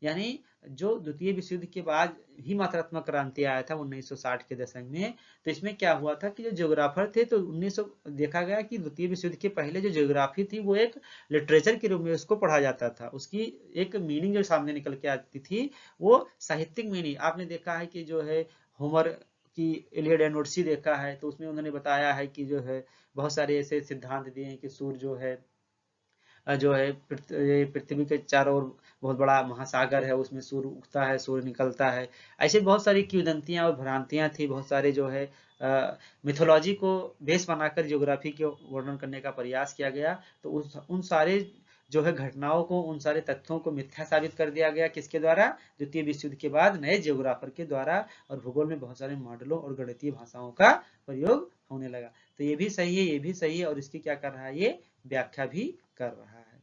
[SPEAKER 1] यानी जो द्वितीय विश्व युद्ध के बाद ही मात्रात्मक क्रांति आया था 1960 के दशक में, तो इसमें क्या हुआ था कि जो ज्योग्राफर थे, तो 1900 देखा गया कि द्वितीय विश्व युद्ध के पहले जो ज्योग्राफी थी वो एक लिटरेचर के रूप में उसको पढ़ा जाता था। उसकी एक मीनिंग जो सामने निकल के आती थी वो साहित्यिक मीनिंग। आपने देखा है कि जो है होमर की इलियड एंड ओडिसी देखा है, तो उसमें उन्होंने बताया है कि जो है बहुत सारे ऐसे सिद्धांत दिए हैं कि सूर्य जो है पृथ्वी के चारों ओर बहुत बड़ा महासागर है, उसमें सूर्य उगता है, सूर्य निकलता है। ऐसे बहुत सारी किंवदंतियां और भ्रांतियां थी, बहुत सारे जो है मिथोलॉजी को बेस बनाकर ज्योग्राफी के वर्णन करने का प्रयास किया गया। तो उन सारे जो है घटनाओं को, उन सारे तथ्यों को मिथ्या साबित कर दिया गया। किसके द्वारा? द्वितीय विश्व युद्ध के बाद नए ज्योग्राफर के द्वारा। और भूगोल में बहुत सारे मॉडलों और गणितीय भाषाओं का प्रयोग होने लगा। तो ये भी सही है, ये भी सही है, और इसकी क्या कर रहा है? ये व्याख्या भी कर रहा है।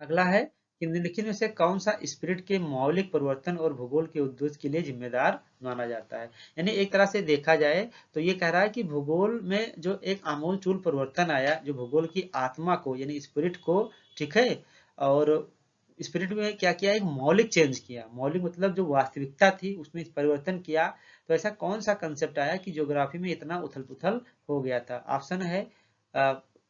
[SPEAKER 1] अगला है कि निम्नलिखित में से कौन सा स्पिरिट के मौलिक परिवर्तन और भूगोल के उद्देश्य के लिए जिम्मेदार माना जाता है। यानी एक तरह से देखा जाए तो ये कह रहा है कि भूगोल में जो एक आमूलचूल परिवर्तन आया, जो भूगोल की आत्मा को यानी स्पिरिट को, ठीक है, और स्पिरिट में क्या किया? एक मौलिक चेंज किया। मौलिक मतलब जो वास्तविकता थी उसमें परिवर्तन किया। तो ऐसा कौन सा कंसेप्ट आया कि ज्योग्राफी में इतना उथल पुथल हो गया था? ऑप्शन है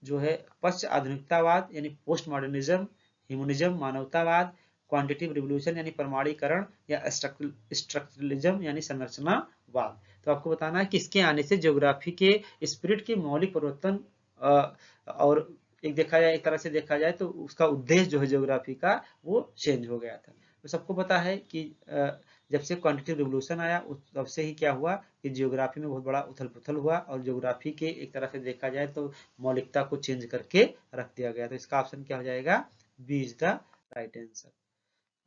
[SPEAKER 1] जो है पश्च आधुनिकतावाद यानी पोस्ट मॉडर्निज्म, ह्यूमनिज्म मानवतावाद, क्वांटिटिव रिवोल्यूशन यानी प्रमाणीकरण, या स्ट्रक्चरलिज्म यानी संरचनावाद। तो आपको बताना है कि इसके आने से ज्योग्राफी के स्पिरिट के मौलिक परिवर्तन, और एक तरह से देखा जाए तो उसका उद्देश्य जो है ज्योग्राफी का वो चेंज हो गया था। तो सबको पता है कि जब से क्वांटिटिव रिवोल्यूशन आया तब से ही क्या हुआ कि ज्योग्राफी में बहुत बड़ा उथल पुथल हुआ, और ज्योग्राफी के एक तरह से देखा जाए तो मौलिकता को चेंज करके रख दिया गया। तो इसका ऑप्शन क्या हो जाएगा? B is the right answer.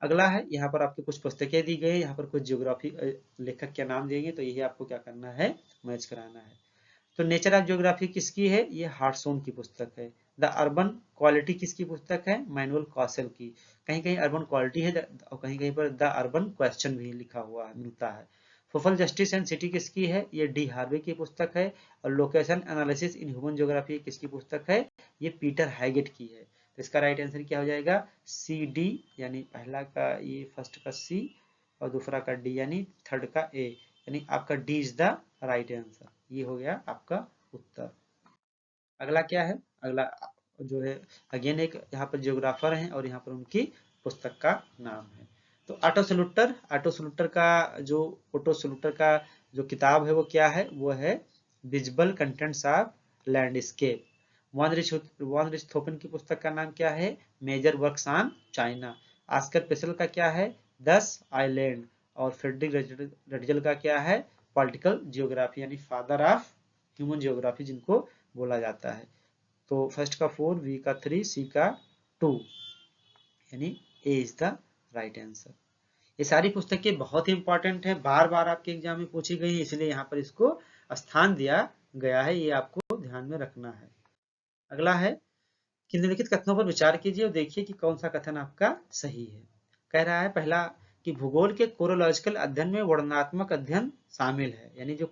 [SPEAKER 1] अगला है, यहाँ पर आपको कुछ पुस्तकें दी गई, यहाँ पर कुछ ज्योग्राफी लेखक के नाम देंगे, तो यही आपको क्या करना है? मैच कराना है। तो नेचर ऑफ ज्योग्राफी किसकी है? ये हार्टसोन की पुस्तक है। द अर्बन क्वालिटी किसकी पुस्तक है? मैनुअल कौशल की। कहीं कहीं अर्बन क्वालिटी है और कहीं कहीं पर द अर्बन क्वेश्चन भी लिखा हुआ है, मिलता है। सोशल जस्टिस एंड सिटी किसकी है? ये डी हार्वे की पुस्तक है। और location analysis in human geography किसकी पुस्तक है? ये पीटर हैगेट की है। तो इसका राइट आंसर क्या हो जाएगा? सी डी, यानी पहला का ये फर्स्ट का सी और दूसरा का डी यानी थर्ड का ए, यानी आपका D is the right answer. ये हो गया आपका उत्तर। अगला क्या है? अगला जो है अगेन एक यहाँ पर जियोग्राफर हैं और यहाँ पर उनकी पुस्तक का नाम है। तो ऑटो सलूटर का जो जो किताब है वो क्या है? वो है visible contents of landscape. Von Richthofen की पुस्तक का नाम क्या है? Major works on China. Oscar Peschel का क्या है? 10 आइलैंड। और फ्रेडरिक रटजल का क्या है? पॉलिटिकल जियोग्राफी, यानी फादर ऑफ ह्यूमन जियोग्राफी जिनको बोला जाता है। तो फर्स्ट का 4, बी का 3, सी का 2, यानी A is the right answer. ये सारी पुस्तकें बहुत ही इंपॉर्टेंट है, बार बार आपके एग्जाम में पूछी गई है, इसलिए यहाँ पर इसको स्थान दिया गया है, ये आपको ध्यान में रखना है। अगला है कि निम्नलिखित कथनों पर विचार कीजिए और देखिए कि कौन सा कथन आपका सही है। कह रहा है पहला कि भूगोल के कोरोलॉजिकल अध्ययन में वर्णनात्मक अध्ययन शामिल है, यानी जो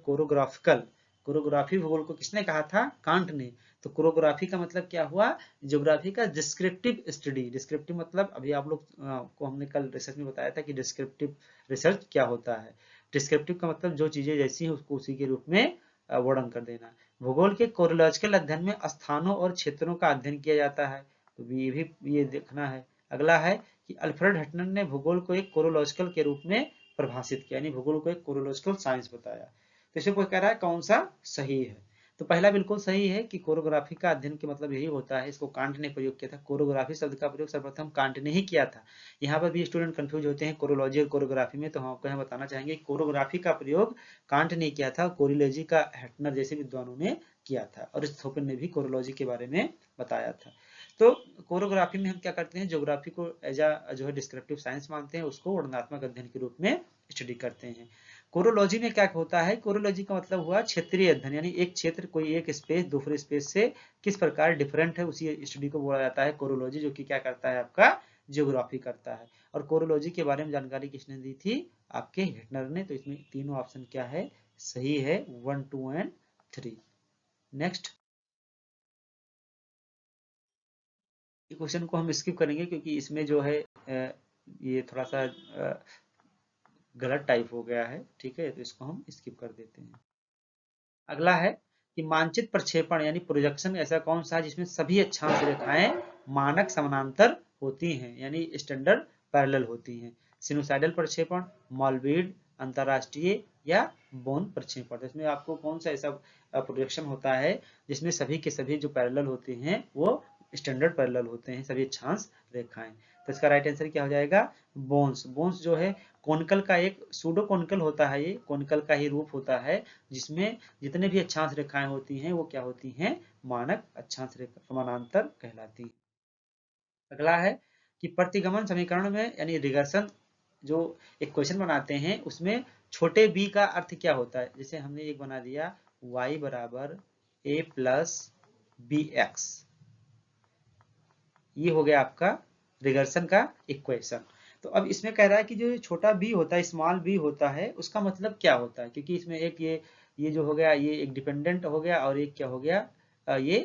[SPEAKER 1] कोरोग्राफी भूगोल को किसने कहा था? कांट ने। तो कोरोग्राफी का मतलब क्या हुआ? ज्योग्राफी का डिस्क्रिप्टिव स्टडी। डिस्क्रिप्टिव मतलब अभी आप लोग को हमने कल रिसर्च में बताया था कि डिस्क्रिप्टिव रिसर्च क्या होता है। डिस्क्रिप्टिव का मतलब जो चीजें जैसी हैं उसको उसी के रूप में वर्णन कर देना। भूगोल के कोरोलॉजिकल अध्ययन में स्थानों और क्षेत्रों का अध्ययन किया जाता है, तो ये भी ये देखना है। अगला है कि अल्फ्रेड हटनर ने भूगोल को एक कोरोलॉजिकल के रूप में परिभाषित किया, यानी भूगोल को एक कोरोलॉजिकल साइंस बताया। तो इसमें कोई कह रहा है कौन सा सही है? तो पहला बिल्कुल सही है कि कोरोग्राफी का अध्ययन के मतलब यही होता है, इसको कांट ने प्रयोग किया था। कोरोग्राफी शब्द का प्रयोग सर्वप्रथम कांट ने ही किया था। यहाँ पर भी स्टूडेंट कंफ्यूज होते हैं कोरोलॉजी और कोरोग्राफी में, तो हम आपको यहाँ बताना चाहेंगे कोरोग्राफी का प्रयोग कांट ने किया था, कोरियोलॉजी का हटनर जैसे विद्वानों ने किया था, और स्टोफन ने भी कोरोलॉजी के बारे में बताया था। तो कोरोग्राफी में हम क्या करते हैं? ज्योग्राफी को एज अ जो है डिस्क्रिप्टिव साइंस मानते हैं, उसको वर्णनात्मक अध्ययन के रूप में स्टडी करते हैं। कोरोलॉजी में क्या होता है? कोरोलॉजी का मतलब हुआ क्षेत्रीय अध्ययन, यानी एक क्षेत्र कोई एक स्पेस दूसरे स्पेस से किस प्रकार डिफरेंट है, उसी स्टडी को बोला जाता है कोरोलॉजी, जो कि क्या करता है? आपका जियोग्राफी करता है। और कोरोलॉजी के बारे में जानकारी किसने दी थी? आपके हिटनर ने। तो इसमें तीनों ऑप्शन क्या है? सही है, 1, 2 एंड 3। नेक्स्ट क्वेश्चन को हम स्किप करेंगे क्योंकि इसमें जो है ये थोड़ा सा गलत टाइप हो गया है, ठीक है, तो इसको हम स्किप कर देते हैं। अगला है कि मानचित्र प्रक्षेपण यानी प्रोजेक्शन ऐसा कौन सा है जिसमें सभी अक्षांश रेखाएं मानक समानांतर होती हैं, यानी स्टैंडर्ड पैरेलल होती हैं? सिनुसाइडल प्रक्षेपण, मॉलविड, अंतरराष्ट्रीय या बोन प्रक्षेपण? तो इसमें आपको कौन सा ऐसा प्रोजेक्शन होता है जिसमें सभी के सभी जो पैरेलल होते हैं वो स्टैंडर्ड पैरेलल होते हैं, सभी अक्षांश रेखाएं? तो इसका राइट आंसर क्या हो जाएगा? बोन्स। बोन्स जो है कोनिकल का एक सूडो कोनिकल होता है, ये कोनिकल का ही रूप होता है जिसमें जितने भी अक्षांश रेखाएं होती हैं वो क्या होती हैं? मानक अक्षांश रेखा समानांतर कहलाती हैं। अगला है कि प्रतिगमन समीकरण में यानी रिगर्सन जो एक क्वेश्चन बनाते हैं उसमें छोटे b का अर्थ क्या होता है? जैसे हमने एक बना दिया y बराबर a प्लस बी एक्स, ये हो गया आपका रिगर्सन का इक्वेशन। तो अब इसमें कह रहा है कि जो छोटा b होता है, स्मॉल b होता है, उसका मतलब क्या होता है? क्योंकि इसमें एक ये जो हो गया ये एक डिपेंडेंट हो गया और एक क्या हो गया? ये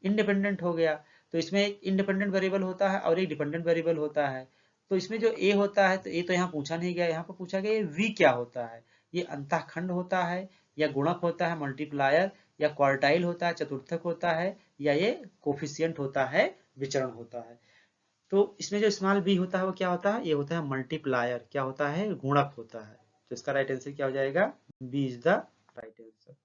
[SPEAKER 1] इंडिपेंडेंट हो गया। तो इसमें एक इंडिपेंडेंट वेरिएबल होता है और एक डिपेंडेंट वेरिएबल होता है। तो इसमें जो a होता है तो ये तो यहाँ पूछा नहीं गया, यहाँ पर पूछा गया ये v क्या होता है? ये अंतःखंड होता है या गुणक होता है, मल्टीप्लायर, या क्वार्टाइल होता है, चतुर्थक होता है, या ये कोफिशिएंट होता है, विचरण होता है? तो इसमें जो स्मॉल b होता है वो क्या होता है? ये होता है मल्टीप्लायर, क्या होता है? गुणक होता है। तो इसका राइट आंसर क्या हो जाएगा? B is the right answer.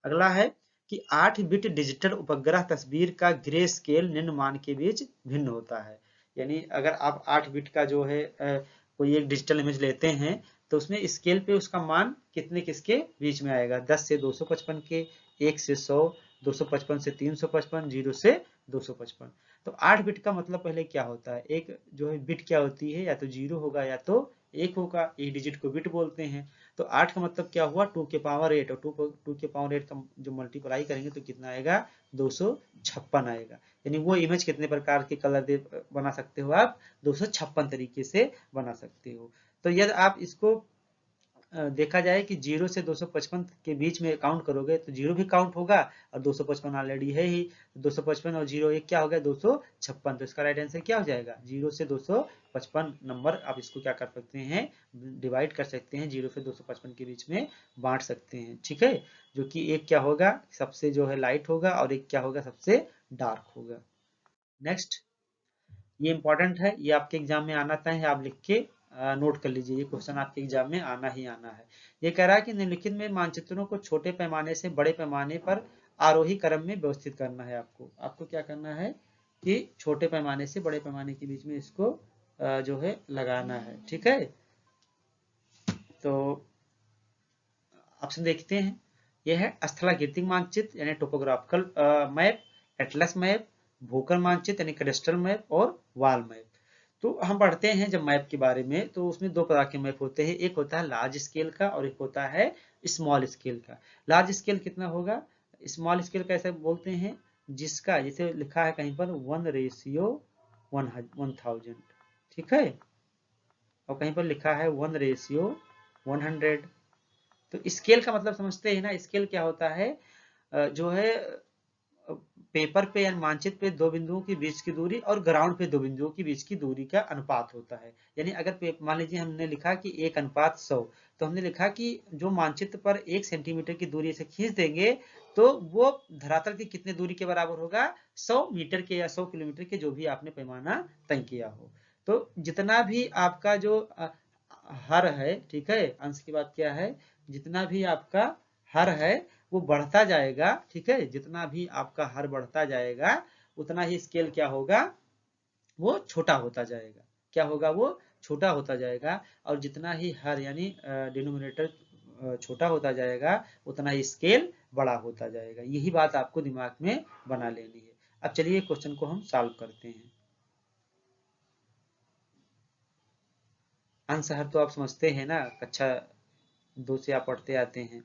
[SPEAKER 1] अगला है कि 8 बिट डिजिटल उपग्रह तस्वीर का ग्रे स्केल निम्न मान के बीच भिन्न होता है, यानी अगर आप 8 बिट का जो है कोई एक डिजिटल इमेज लेते हैं तो उसमें स्केल पे उसका मान कितने किसके बीच में आएगा? 10 से 255 के, 1 से 100, 255 से 355, 0 से 255। तो 8 बिट का मतलब पहले क्या होता है, एक जो है बिट क्या होती है, या तो 0 होगा या तो 1 होगा, एक डिजिट को बिट बोलते हैं। तो 8 का मतलब क्या हुआ, 2 के पावर 8, और 2 के पावर 8 का जो मल्टीप्लाई करेंगे तो कितना आएगा, 256 आएगा। यानी वो इमेज कितने प्रकार के कलर दे बना सकते हो आप, 256 तरीके से बना सकते हो। तो यदि आप इसको देखा जाए कि 0 से 255 के बीच में काउंट करोगे तो 0 भी काउंट होगा, और 255 ऑलरेडी है ही, 255 और 0 एक क्या हो गया, 256। तो इसका राइट आंसर क्या हो जाएगा, 0 से 255 नंबर आप इसको क्या कर सकते हैं, डिवाइड कर सकते हैं, 0 से 255 के बीच में बांट सकते हैं, ठीक है। जो कि एक क्या होगा, सबसे जो है लाइट होगा, और एक क्या होगा, सबसे डार्क होगा। नेक्स्ट, ये इंपॉर्टेंट है, ये आपके एग्जाम में आना तय है, आप लिख के नोट कर लीजिए, ये क्वेश्चन आपके एग्जाम में आना ही आना है। ये कह रहा है कि निम्नलिखित में मानचित्रों को छोटे पैमाने से बड़े पैमाने पर आरोही क्रम में व्यवस्थित करना है। आपको आपको क्या करना है कि छोटे पैमाने से बड़े पैमाने के बीच में इसको जो है लगाना है, ठीक है। तो ऑप्शन देखते हैं, यह है स्थलाकृतिक मानचित्र यानी टोपोग्राफिकल मैप, एटलस मैप, भूखंड मानचित्र यानी कैडस्ट्रल मैप, और वाल मैप। तो हम पढ़ते हैं जब मैप के बारे में, तो उसमें दो प्रकार के मैप होते हैं, एक होता है लार्ज स्केल का और एक होता है स्मॉल स्केल का। लार्ज स्केल कितना होगा, स्मॉल स्केल कैसे बोलते हैं, जिसका जैसे लिखा है कहीं पर 1:1000, ठीक है, और कहीं पर लिखा है 1:100। तो स्केल का मतलब समझते हैं ना, स्केल क्या होता है, जो है पेपर पे या मानचित्र पे दो बिंदुओं के बीच की दूरी और ग्राउंड पे दो बिंदुओं के बीच की दूरी का अनुपात होता है। यानी अगर मान लीजिए हमने लिखा कि 1:100, तो हमने लिखा कि जो मानचित्र पर 1 सेंटीमीटर की दूरी से खींच देंगे तो वो धरातल की कितने दूरी के बराबर होगा, 100 मीटर के या 100 किलोमीटर के, जो भी आपने पैमाना तय किया हो। तो जितना भी आपका जो हर है, ठीक है, अंश की बात क्या है, जितना भी आपका हर है वो बढ़ता जाएगा, ठीक है, जितना भी आपका हर बढ़ता जाएगा उतना ही स्केल क्या होगा, वो छोटा होता जाएगा। क्या होगा, वो छोटा होता जाएगा, और जितना ही हर यानी डिनोमिनेटर छोटा होता जाएगा उतना ही स्केल बड़ा होता जाएगा। यही बात आपको दिमाग में बना लेनी है। अब चलिए क्वेश्चन को हम सॉल्व करते हैं। अंश हर तो आप समझते हैं ना, कक्षा 2 से आप पढ़ते आते हैं।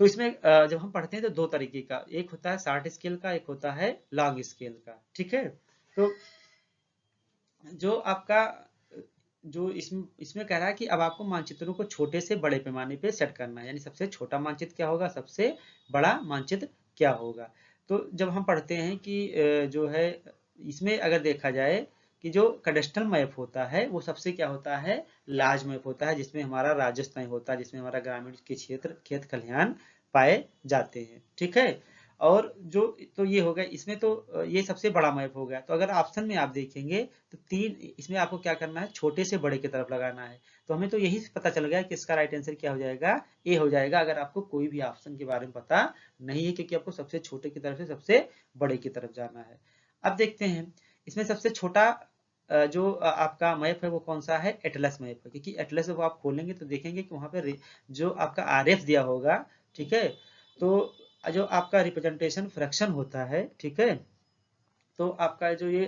[SPEAKER 1] तो इसमें जब हम पढ़ते हैं तो दो तरीके का, एक होता है शॉर्ट स्केल का, एक होता है लॉन्ग स्केल का, ठीक है। तो जो आपका जो इसमें कह रहा है कि अब आपको मानचित्रों को छोटे से बड़े पैमाने पे सेट करना है, यानी सबसे छोटा मानचित्र क्या होगा, सबसे बड़ा मानचित्र क्या होगा। तो जब हम पढ़ते हैं कि जो है इसमें अगर देखा जाए कि जो कैडस्ट्रल मैप होता है वो सबसे क्या होता है, लार्ज मैप होता है, जिसमें हमारा राजस्थान होता है, जिसमें हमारा ग्रामीण के क्षेत्र खेत खलिहान पाए जाते हैं, ठीक है। और जो तो ये हो गया, इसमें तो ये सबसे बड़ा मैप हो गया। तो अगर ऑप्शन में आप देखेंगे तो तीन, इसमें आपको क्या करना है, छोटे से बड़े की तरफ लगाना है। तो हमें तो यही पता चल गया कि इसका राइट आंसर क्या हो जाएगा, ए हो जाएगा, अगर आपको कोई भी ऑप्शन के बारे में पता नहीं है, क्योंकि आपको सबसे छोटे की तरफ से सबसे बड़े की तरफ जाना है। अब देखते हैं इसमें सबसे छोटा जो आपका मैप है वो कौन सा है, एटलस मैप है, क्योंकि एटलस जब आप खोलेंगे तो देखेंगे कि वहां पे जो आपका आरएफ दिया होगा, ठीक है, तो जो आपका रिप्रेजेंटेशन फ्रैक्शन होता है, ठीक है, तो आपका जो ये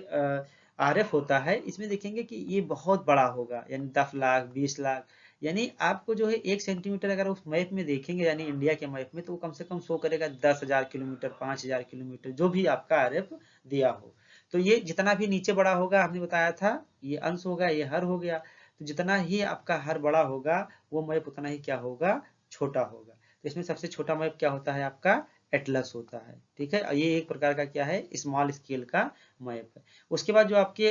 [SPEAKER 1] आरएफ होता है इसमें देखेंगे कि ये बहुत बड़ा होगा, यानी 10 लाख 20 लाख, यानी आपको जो है 1 सेंटीमीटर अगर उस मैप में देखेंगे, यानी इंडिया के मैप में, तो वो कम से कम शो करेगा 10,000 किलोमीटर, 5,000 किलोमीटर, जो भी आपका आरएफ दिया हो। तो ये जितना भी नीचे बड़ा होगा, हमने बताया था, ये अंश होगा, ये हर हो गया, तो जितना ही आपका हर बड़ा होगा वो मैप उतना ही क्या होगा, छोटा होगा। तो इसमें सबसे छोटा मैप क्या होता है, आपका एटलस होता है, ठीक है। ये एक प्रकार का क्या है, स्मॉल स्केल का मैप है। उसके बाद जो आपके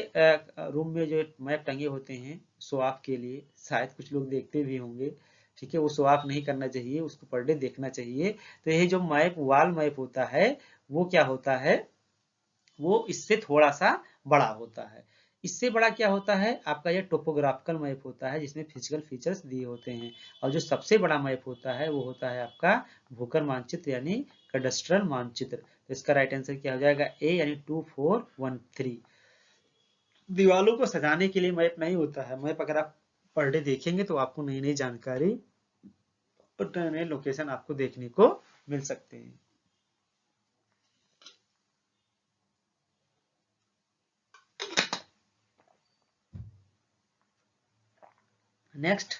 [SPEAKER 1] रूम में जो मैप टंगे होते हैं शो ऑफ के लिए, शायद कुछ लोग देखते भी होंगे, ठीक है, वो शो ऑफ नहीं करना चाहिए, उसको पर डे देखना चाहिए। तो ये जो मैप वॉल मैप होता है वो क्या होता है, वो इससे थोड़ा सा बड़ा होता है। इससे बड़ा क्या होता है, आपका ये टोपोग्राफिकल मैप होता है, जिसमें फिजिकल फीचर्स दिए होते हैं। और जो सबसे बड़ा मैप होता है वो होता है आपका भूखंड मानचित्र यानी कैडस्ट्रल मानचित्र। तो इसका राइट आंसर क्या हो जाएगा, ए, यानी 2413। दीवालों को सजाने के लिए मैप नहीं होता है, मैप अगर आप पर डे देखेंगे तो आपको नई नई जानकारी और नए नए लोकेशन आपको देखने को मिल सकते हैं। नेक्स्ट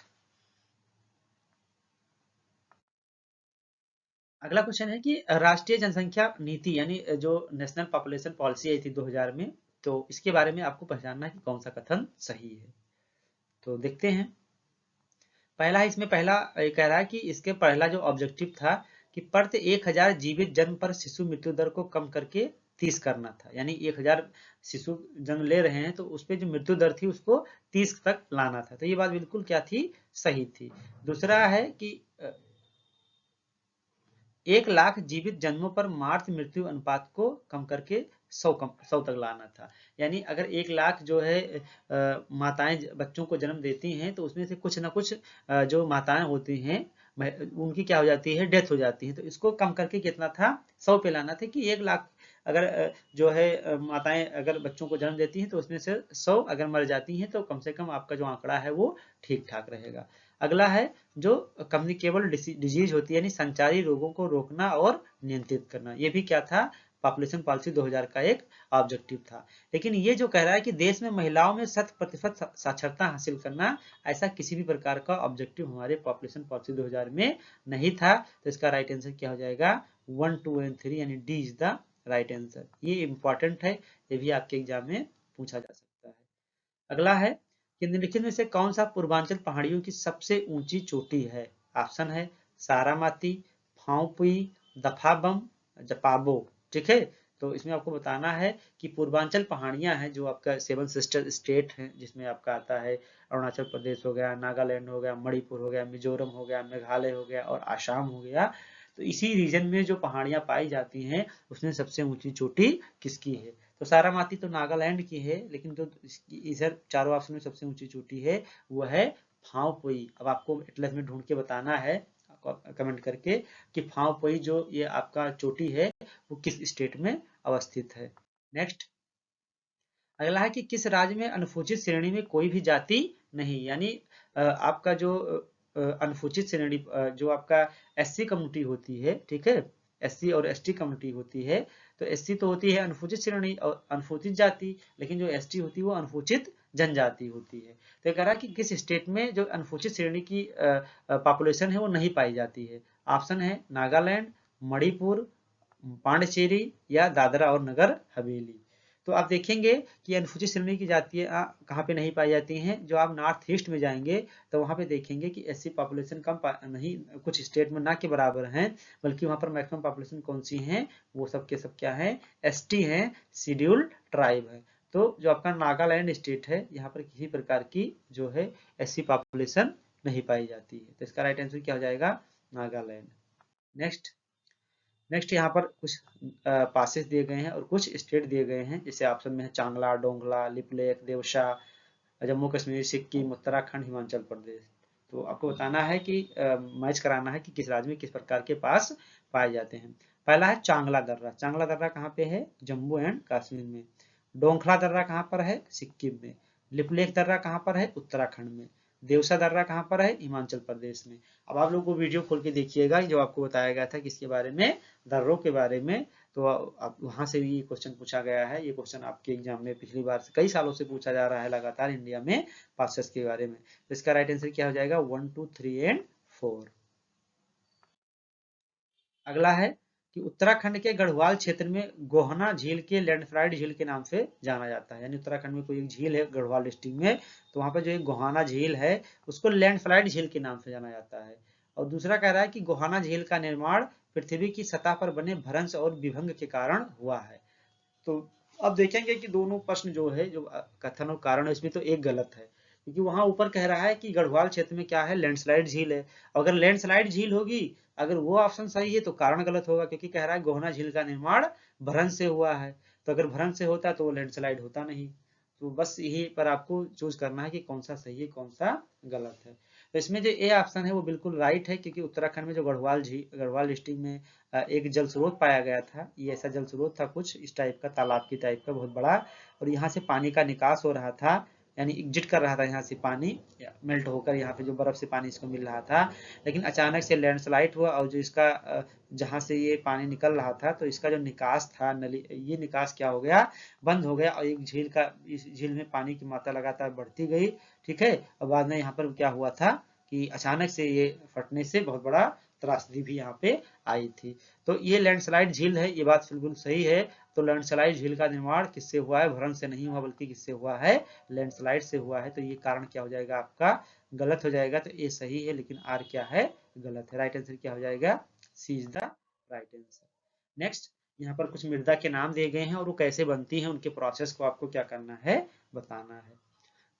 [SPEAKER 1] अगला क्वेश्चन है कि राष्ट्रीय जनसंख्या नीति यानी जो नेशनल पॉपुलेशन पॉलिसी आई थी 2000 में, तो इसके बारे में आपको पहचानना है कि कौन सा कथन सही है। तो देखते हैं। पहला है, इसमें पहला कह रहा है कि इसके पहला जो ऑब्जेक्टिव था कि प्रति 1000 जीवित जन्म पर शिशु मृत्यु दर को कम करके 30 करना था। यानी 1000 शिशु जन्म ले रहे हैं तो उस पर जो मृत्यु दर थी उसको 30 तक लाना था। तो ये बात बिल्कुल क्या थी, सही थी। दूसरा है कि 1 लाख जीवित जन्मों पर मार्च मृत्यु अनुपात को कम करके 100 तक लाना था। यानी अगर 1 लाख जो है माताएं बच्चों को जन्म देती हैं तो उसमें से कुछ ना कुछ जो माताएं होती हैं उनकी क्या हो जाती है, डेथ हो जाती है। तो इसको कम करके कितना था, 100 पे लाना था कि 1 लाख अगर जो है माताएं अगर बच्चों को जन्म देती हैं तो उसमें से 100 अगर मर जाती हैं तो कम से कम आपका जो आंकड़ा है वो ठीक ठाक रहेगा। अगला है जो कम्युनिकेबल डिजीज होती है यानी संचारी रोगों को रोकना और नियंत्रित करना। ये भी क्या था, पॉपुलेशन पॉलिसी 2000 का एक ऑब्जेक्टिव था। लेकिन ये जो कह रहा है कि देश में महिलाओं में 100% साक्षरता हासिल करना, ऐसा किसी भी प्रकार का ऑब्जेक्टिव हमारे पॉपुलेशन पॉलिसी 2000 में नहीं था। तो इसका राइट आंसर क्या हो जाएगा, 1, 2 एंड 3 यानी D is the right answer. ये इंपॉर्टेंट है, ये भी आपके एग्जाम में पूछा जा सकता है। अगला है कि निम्नलिखित में से कौन सा पूर्वांचल पहाड़ियों की सबसे ऊंची चोटी है। ऑप्शन है सारामाती, फाउपुई, दफाबम, जपाबो। ठीक है, तो इसमें आपको बताना है कि पूर्वांचल पहाड़ियां हैं जो आपका 7 सिस्टर स्टेट है, जिसमें आपका आता है अरुणाचल प्रदेश हो गया, नागालैंड हो गया, मणिपुर हो गया, मिजोरम हो गया, मेघालय हो गया और आसाम हो गया। तो इसी रीजन में जो पहाड़ियां पाई जाती हैं उसमें सबसे ऊंची चोटी किसकी है। तो सारामाती तो नागालैंड की है, लेकिन जो इधर चारों ऑप्शन में सबसे ऊंची चोटी है वो है फाओपोई। अब आपको एटलस में ढूंढ के बताना है कमेंट करके कि फाओपोई जो ये आपका चोटी है वो किस स्टेट में अवस्थित है। नेक्स्ट अगला है कि किस राज्य में अनुसूचित श्रेणी में कोई भी जाति नहीं। यानी आपका जो अनुसूचित श्रेणी जो आपका एससी कम्युनिटी होती है, ठीक है, एससी और एसटी कम्युनिटी होती है। तो एससी तो होती है अनुसूचित श्रेणी और अनुसूचित जाति, लेकिन जो एसटी होती है वो अनुसूचित जनजाति होती है। तो ये कह रहा है कि किस स्टेट में जो अनुसूचित श्रेणी की पॉपुलेशन है वो नहीं पाई जाती है। ऑप्शन है नागालैंड, मणिपुर, पांडिचेरी या दादरा और नगर हवेली। तो आप देखेंगे कि अनुसूचित श्रेणी की जातियां कहाँ पे नहीं पाई जाती हैं। जो आप नॉर्थ ईस्ट में जाएंगे तो वहां पे देखेंगे कि एससी पॉपुलेशन कम नहीं, कुछ स्टेट में ना के बराबर हैं, बल्कि वहां पर मैक्सिमम पॉपुलेशन कौन सी है, वो सब के सब क्या है, एसटी हैं, शेड्यूल्ड ट्राइब है। तो जो आपका नागालैंड स्टेट है यहाँ पर किसी प्रकार की जो है एससी पॉपुलेशन नहीं पाई जाती है। तो इसका राइट आंसर क्या हो जाएगा, नागालैंड। नेक्स्ट नेक्स्ट यहाँ पर कुछ पासेस दिए गए हैं और कुछ स्टेट दिए गए हैं। जैसे ऑप्शन में है चांगला, डोंगला, लिपलेख, देवशा, जम्मू कश्मीर, सिक्किम, उत्तराखंड, हिमाचल प्रदेश। तो आपको बताना है कि मैच कराना है कि किस राज्य में किस प्रकार के पास पाए जाते हैं। पहला है चांगला दर्रा। चांगला दर्रा कहाँ पे है, जम्मू एंड कश्मीर में। डोंखला दर्रा कहाँ पर है, सिक्किम में। लिपलेख दर्रा कहाँ पर है, उत्तराखंड में। देवसा दर्रा कहाँ पर है, हिमाचल प्रदेश में। अब आप लोग को वीडियो खोल के देखिएगा जो आपको बताया गया था किसके बारे में, दर्रों के बारे में। तो आप वहां से भी ये क्वेश्चन पूछा गया है। ये क्वेश्चन आपके एग्जाम में पिछली बार से कई सालों से पूछा जा रहा है लगातार इंडिया में पासेस के बारे में। तो इसका राइट आंसर क्या हो जाएगा, 1, 2, 3 एंड 4। अगला है कि उत्तराखंड के गढ़वाल क्षेत्र में गोहना झील के लैंडस्लाइड झील के नाम से जाना जाता है। यानी उत्तराखंड में कोई एक झील है गढ़वाल डिस्ट्रिक्ट में, तो वहां पर जो एक गोहाना झील है उसको लैंडस्लाइड झील के नाम से जाना जाता है। और दूसरा कह रहा है कि गोहाना झील का निर्माण पृथ्वी की सतह पर बने भ्रंश और विभंग के कारण हुआ है। तो अब देखेंगे कि दोनों प्रश्न जो है, जो कथन और कारण है, इसमें तो एक गलत है। क्योंकि वहां ऊपर कह रहा है कि गढ़वाल क्षेत्र में क्या है, लैंडस्लाइड झील है। अगर लैंडस्लाइड झील होगी, अगर वो ऑप्शन सही है तो कारण गलत होगा, क्योंकि कह रहा है गोहना झील का निर्माण भ्रंश से हुआ है। तो अगर भ्रंश से होता तो वो लैंडस्लाइड होता नहीं। तो बस यही पर आपको चूज करना है कि कौन सा सही है कौन सा गलत है। तो इसमें जो ए ऑप्शन है वो बिल्कुल राइट है, क्योंकि उत्तराखंड में जो गढ़वाल डिस्ट्रिक्ट में एक जल स्रोत पाया गया था। ये ऐसा जल स्रोत था कुछ इस टाइप का, तालाब की टाइप का बहुत बड़ा, और यहाँ से पानी का निकास हो रहा था यानी एग्जिट कर रहा था यहाँ से पानी, मेल्ट होकर यहाँ पे जो बर्फ से पानी इसको मिल रहा था, लेकिन अचानक से लैंडस्लाइड हुआ और जो इसका जहाँ से ये पानी निकल रहा था तो इसका जो निकास था नली, ये निकास क्या हो गया, बंद हो गया और एक झील का, इस झील में पानी की मात्रा लगातार बढ़ती गई। ठीक है, और बाद में यहाँ पर क्या हुआ था कि अचानक से ये फटने से बहुत बड़ा त्रासदी भी यहाँ पे आई थी। तो ये लैंडस्लाइड झील है, ये बात बिल्कुल सही है। तो लैंडस्लाइड झील का निर्माण किससे हुआ है, भूस्खलन से नहीं हुआ बल्कि किससे हुआ है, लैंडस्लाइड से हुआ है। तो ये कारण क्या हो जाएगा आपका, गलत हो जाएगा। तो ए सही है लेकिन आर क्या है, गलत है। राइट आंसर क्या हो जाएगा, C is the right answer. Next, यहाँ पर कुछ मृदा के नाम दिए गए हैं और वो कैसे बनती हैं, उनके प्रोसेस को आपको क्या करना है, बताना है।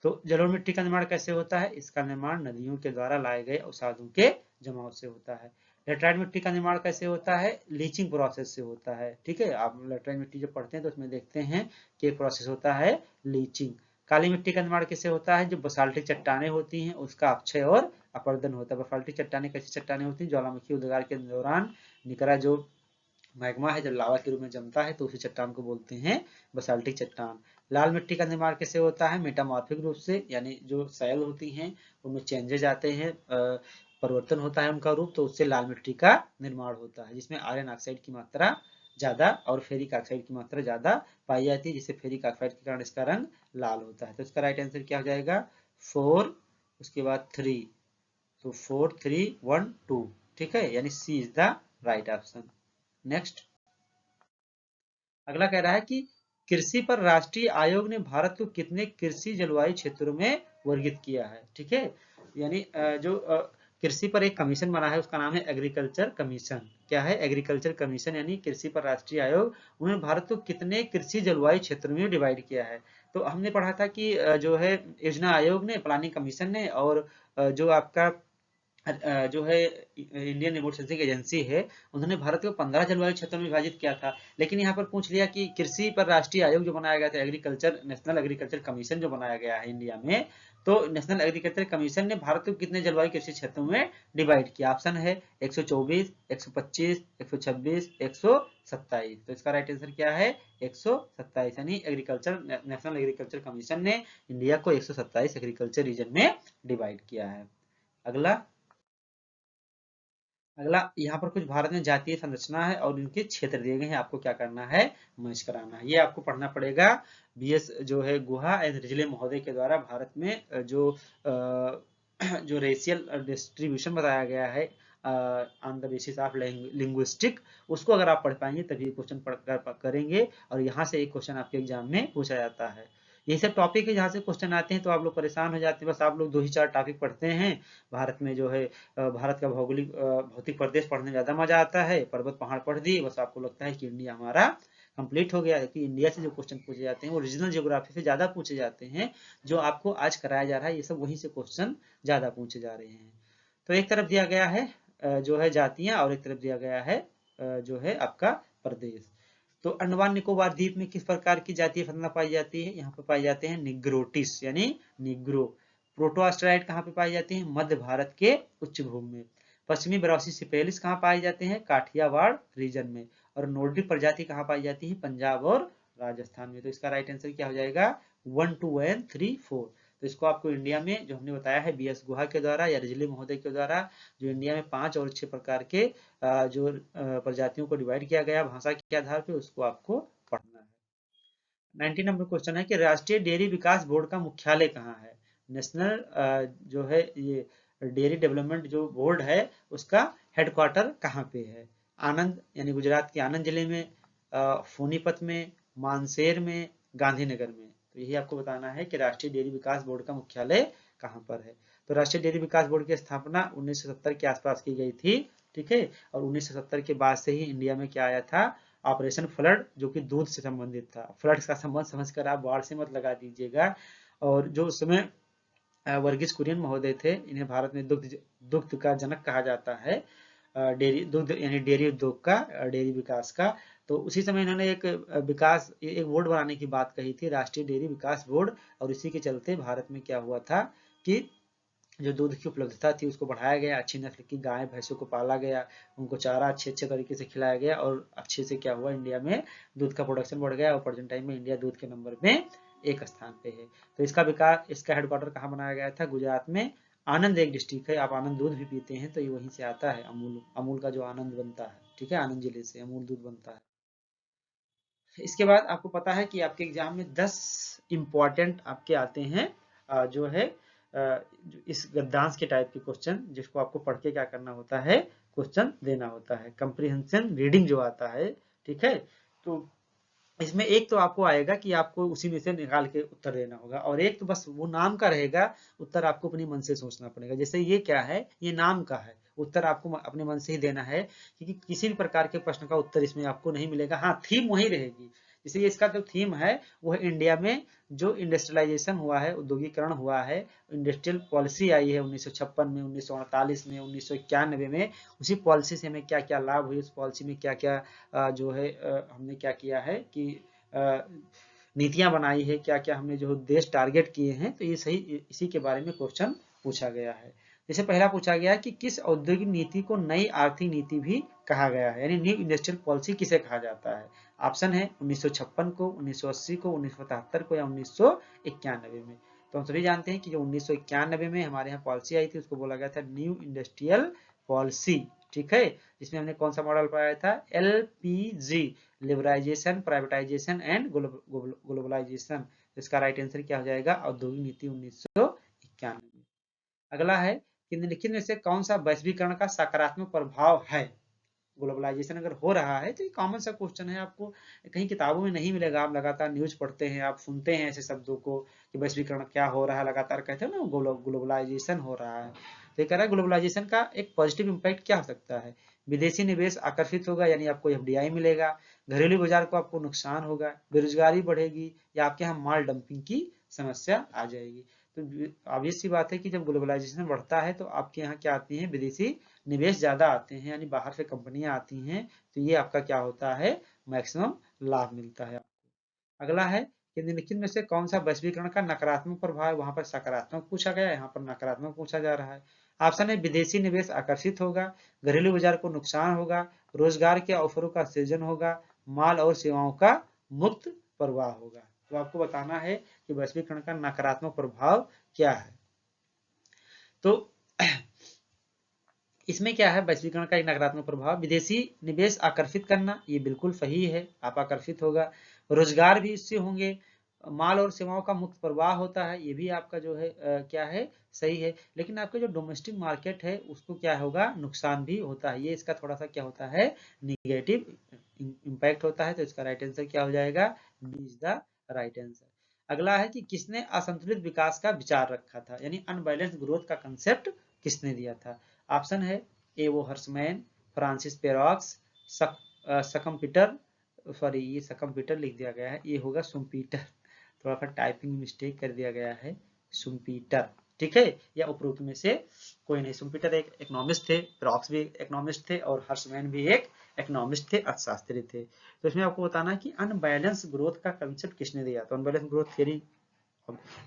[SPEAKER 1] तो जलोढ़ मिट्टी का निर्माण कैसे होता है, इसका निर्माण नदियों के द्वारा लाए गए अवसादों के जमाव से होता है। लेटराइट मिट्टी का निर्माण कैसे होता है, लीचिंग प्रोसेस से होता है। ठीक है, आप लेटराइट मिट्टी जब पढ़ते हैं तो उसमें देखते हैं कि प्रोसेस होता है लीचिंग। काली मिट्टी का निर्माण कैसे होता है, जो बसाल्टिक चट्टानें होती हैं उसका अपक्षय और अपर्दन होता है। बसाल्टिक चट्टानें कैसी चट्टानें होती हैं, ज्वालामुखी उद्गार के दौरान निकला जो मैग्मा है जब लावा के रूप में जमता है तो उसी चट्टान को बोलते हैं बसाल्टिक चट्टान। लाल मिट्टी का निर्माण कैसे होता है, मेटामॉर्फिक रूप से, यानी जो सैल होती हैं उनमें चेंजेज आते हैं, परिवर्तन होता है उनका रूप, तो उससे लाल मिट्टी का निर्माण होता है, जिसमें आयरन ऑक्साइड की मात्रा ज्यादा और फेरिक ऑक्साइड की मात्रा ज्यादा पाई जाती है, जिससे फेरिक ऑक्साइड के कारण इसका रंग लाल होता है। तो इसका राइट आंसर क्या हो जाएगा, 4, उसके बाद 3, तो 4 3 1 2। ठीक है, यानी C is the right option. Next, अगला कह रहा है कि कृषि पर राष्ट्रीय आयोग ने भारत को कितने कृषि जलवायु क्षेत्रों में वर्गीकृत किया है। ठीक है, यानी जो कृषि पर एक कमीशन बना है उसका नाम है एग्रीकल्चर कमीशन। क्या है, एग्रीकल्चर कमीशन, यानी कृषि पर राष्ट्रीय आयोग। उन्होंने भारत को कितने कृषि जलवायु क्षेत्रों में डिवाइड किया है। तो हमने पढ़ा था कि जो है योजना आयोग ने, प्लानिंग कमीशन ने, और जो आपका जो है इंडियन रिमोट सेंसिंग एजेंसी है, उन्होंने भारत को 15 जलवायु क्षेत्रों में विभाजित किया था। लेकिन यहाँ पर पूछ लिया कि कृषि पर राष्ट्रीय आयोग जो बनाया गया था, एग्रीकल्चर नेशनल एग्रीकल्चर कमीशन जो बनाया गया है इंडिया में, तो नेशनल एग्रीकल्चर कमीशन ने भारत को कितने जलवायु कृषि क्षेत्रों में डिवाइड किया। ऑप्शन है 124, 125, 126, 127। तो इसका राइट आंसर क्या है, 127, यानी एग्रीकल्चर नेशनल एग्रीकल्चर कमीशन ने इंडिया को 127 एग्रीकल्चर रीजन में डिवाइड किया है। अगला, यहाँ पर कुछ भारत में जातीय संरचना है और इनके क्षेत्र दिए गए हैं, आपको क्या करना है, मैच कराना है। ये आपको पढ़ना पड़ेगा, बीएस जो है गुहा एंड रिजले महोदय के द्वारा भारत में जो रेशियल डिस्ट्रीब्यूशन बताया गया है on the basis of linguistic, उसको अगर आप पढ़ पाएंगे तभी क्वेश्चन करेंगे, और यहाँ से एक क्वेश्चन आपके एग्जाम में पूछा जाता है। यही सब टॉपिक है जहाँ से क्वेश्चन आते हैं, तो आप लोग परेशान हो जाते हैं। बस आप लोग 2 ही 4 टॉपिक पढ़ते हैं। भारत में जो है भारत का भौगोलिक भौतिक प्रदेश पढ़ने में ज्यादा मजा आता है, पर्वत पहाड़ पढ़ दिए बस आपको लगता है कि इंडिया हमारा कंप्लीट हो गया है। कि इंडिया से जो क्वेश्चन पूछे जाते हैं वो रीजनल ज्योग्राफी से ज्यादा पूछे जाते हैं, जो आपको आज कराया जा रहा है ये सब वहीं से क्वेश्चन ज्यादा पूछे जा रहे हैं। तो एक तरफ दिया गया है जो है जातियां, और एक तरफ दिया गया है जो है आपका प्रदेश। तो अंडमान निकोबार द्वीप में किस प्रकार की जातीय फसलें पाई जाती है, यहाँ पे पाए जाते हैं निग्रोटिस, यानी निग्रो। प्रोटोस्टेराइड कहाँ पे पाई जाती है, मध्य भारत के उच्च भूमि में। पश्चिमी ब्राउसी सिपेलिस कहाँ पाए जाते हैं, काठियावाड़ रीजन में। और नोर्डिक प्रजाति कहाँ पाई जाती है, पंजाब और राजस्थान में। तो इसका राइट आंसर क्या हो जाएगा, 1 2 एंड 3 4। तो इसको आपको इंडिया में जो हमने बताया है बीएस गुहा के द्वारा या रिजली महोदय के द्वारा, जो इंडिया में 5 और 6 प्रकार के जो प्रजातियों को डिवाइड किया गया भाषा के आधार पे, उसको आपको पढ़ना है। 19 नंबर क्वेश्चन है कि राष्ट्रीय डेयरी विकास बोर्ड का मुख्यालय कहाँ है। नेशनल जो है ये डेयरी डेवलपमेंट जो बोर्ड है उसका हेडक्वार्टर कहाँ पे है। आनंद, यानी गुजरात के आनंद जिले में, सोनीपत में, मानसेर में, गांधीनगर में। तो यही आपको बताना है कि राष्ट्रीय डेयरी विकास बोर्ड का मुख्यालय कहाँ पर है। तो राष्ट्रीय डेयरी विकास बोर्ड की स्थापना 1970 के आसपास की गई थी। ठीक है, और 1970 के बाद से ही इंडिया में क्या आया था, ऑपरेशन फ्लड, जो कि दूध से संबंधित था। फ्लड का संबंध समझकर आप बाढ़ से मत लगा दीजिएगा। और जो उस समय वर्गीस कुरियन महोदय थे, इन्हें भारत में दुग्ध का जनक कहा जाता है। डेयरी दुग्ध यानी डेयरी उद्योग का, डेयरी विकास का। तो उसी समय इन्होंने एक बोर्ड बनाने की बात कही थी, राष्ट्रीय डेयरी विकास बोर्ड। और इसी के चलते भारत में क्या हुआ था कि जो दूध की उपलब्धता थी उसको बढ़ाया गया, अच्छी नस्ल की गाय भैंसों को पाला गया, उनको चारा अच्छे अच्छे तरीके से खिलाया गया, और अच्छे से क्या हुआ, इंडिया में दूध का प्रोडक्शन बढ़ गया, और प्रेजेंट टाइम में इंडिया दूध के नंबर में एक स्थान पे है। तो इसका विकास, इसका हेडक्वार्टर कहाँ बनाया गया था? गुजरात में। आनंद एक डिस्ट्रिक्ट है, आप आनंद दूध भी पीते हैं तो ये वहीं से आता है, अमूल का जो आनंद बनता है, ठीक है, आनंद जिले से अमूल दूध बनता है। इसके बाद आपको पता है कि आपके एग्जाम में 10 इम्पॉर्टेंट आपके आते हैं जो है इस गद्यांश के टाइप के क्वेश्चन, जिसको आपको पढ़ के क्या करना होता है, क्वेश्चन देना होता है। कंप्रीहेंशन रीडिंग जो आता है, ठीक है, तो इसमें एक तो आपको आएगा कि आपको उसी में से निकाल के उत्तर देना होगा, और एक तो बस वो नाम का रहेगा, उत्तर आपको अपने मन से सोचना पड़ेगा। जैसे ये क्या है, ये नाम का है, उत्तर आपको अपने मन से ही देना है, क्योंकि किसी भी प्रकार के प्रश्न का उत्तर इसमें आपको नहीं मिलेगा। हाँ, थीम वही रहेगी। इसलिए इसका जो थीम है वो है इंडिया में जो इंडस्ट्रियलाइजेशन हुआ है, उद्योगीकरण हुआ है, इंडस्ट्रियल पॉलिसी आई है 1956 में, 1948 में, 1991 में, उसी पॉलिसी से हमें क्या क्या लाभ हुए, उस पॉलिसी में क्या क्या जो है हमने क्या किया है कि नीतियां बनाई है, क्या क्या हमने जो देश टारगेट किए हैं, तो ये सही इसी के बारे में क्वेश्चन पूछा गया है। जैसे पहला पूछा गया कि किस औद्योगिक नीति को नई आर्थिक नीति भी कहा गया है, यानी न्यू इंडस्ट्रियल पॉलिसी किसे कहा जाता है? ऑप्शन है 1956 को, 1980 को, 1977 को या 1991 में। तो हम सभी जानते हैं कि जो 1991 में हमारे यहाँ पॉलिसी आई थी उसको बोला गया था न्यू इंडस्ट्रियल पॉलिसी, ठीक है, जिसमें हमने कौन सा मॉडल पढ़ाया था? LPG, liberalization, privatization and globalization. इसका राइट आंसर क्या हो जाएगा? औद्योगिक नीति 1991। अगला है कि निम्नलिखित में से कौन सा वैश्वीकरण का सकारात्मक प्रभाव है? ग्लोबलाइजेशन अगर हो रहा है तो ये कॉमन सा क्वेश्चन है, आपको कहीं किताबों में नहीं मिलेगा। आप लगातार न्यूज पढ़ते हैं, आप सुनते हैं ऐसे शब्दों को कि वैश्वीकरण क्या हो रहा है, लगातार कहते हैं ना ग्लोबलाइजेशन हो रहा है। तो ये कह रहा है ग्लोबलाइजेशन का एक पॉजिटिव इम्पैक्ट क्या हो सकता है? विदेशी निवेश आकर्षित होगा, यानी आपको FDI मिलेगा, घरेलू बाजार को आपको नुकसान होगा, बेरोजगारी बढ़ेगी, या आपके यहाँ माल डंपिंग की समस्या आ जाएगी। तो ऑब्वियस सी बात है कि जब ग्लोबलाइजेशन बढ़ता है तो आपके यहाँ क्या आती है? विदेशी निवेश ज्यादा आते हैं, यानी बाहर से कंपनियां आती हैं, तो ये आपका क्या होता है? मैक्सिमम लाभ मिलता है आपको। अगला है कि निम्नलिखित में से कौन सा वैश्वीकरण का नकारात्मक प्रभाव है? वहां पर सकारात्मक पूछा गया है, यहाँ पर नकारात्मक पूछा जा रहा है। ऑप्शन है विदेशी निवेश आकर्षित होगा, घरेलू बाजार को नुकसान होगा, रोजगार के अवसरों का सृजन होगा, माल और सेवाओं का मुक्त प्रवाह होगा। तो आपको बताना है कि वैश्वीकरण का नकारात्मक प्रभाव क्या है। तो इसमें क्या है वैश्वीकरण का एक नकारात्मक प्रभाव? विदेशी निवेश आकर्षित करना, ये बिल्कुल सही है, आप आकर्षित होगा। रोजगार भी इससे होंगे, माल और सेवाओं का मुक्त प्रवाह होता है, ये भी आपका जो है क्या है? सही है। लेकिन आपका जो डोमेस्टिक मार्केट है उसको क्या होगा? नुकसान भी होता है, ये इसका थोड़ा सा क्या होता है? निगेटिव इम्पैक्ट होता है। तो इसका राइट आंसर क्या हो जाएगा? B is the right answer. अगला है कि किसने असंतुलित विकास का विचार रखा था, यानी अनबैलेंस ग्रोथ का कंसेप्ट किसने दिया था? ऑप्शन है ए वो हर्समैन, फ्रांसिस पेरॉक्स, सकम्पीटर, सॉरी ये सकम्पीटर लिख दिया गया है, ये होगा सुम्पीटर, थोड़ा सा टाइपिंग मिस्टेक कर दिया गया है, सुम्पीटर, ठीक है, या उपरोक्त में से कोई नहीं। सुम्पीटर एक इकोनॉमिस्ट थे, पेरॉक्स भी इकोनॉमिस्ट थे, और हर्समैन भी एक इकोनॉमिस्ट थे, अर्थशास्त्री थे। तो इसमें आपको बताना है कि अनबैलेंस ग्रोथ का कंसेप्ट किसने दिया? तो अनबैलेंस ग्रोथ थ्योरी,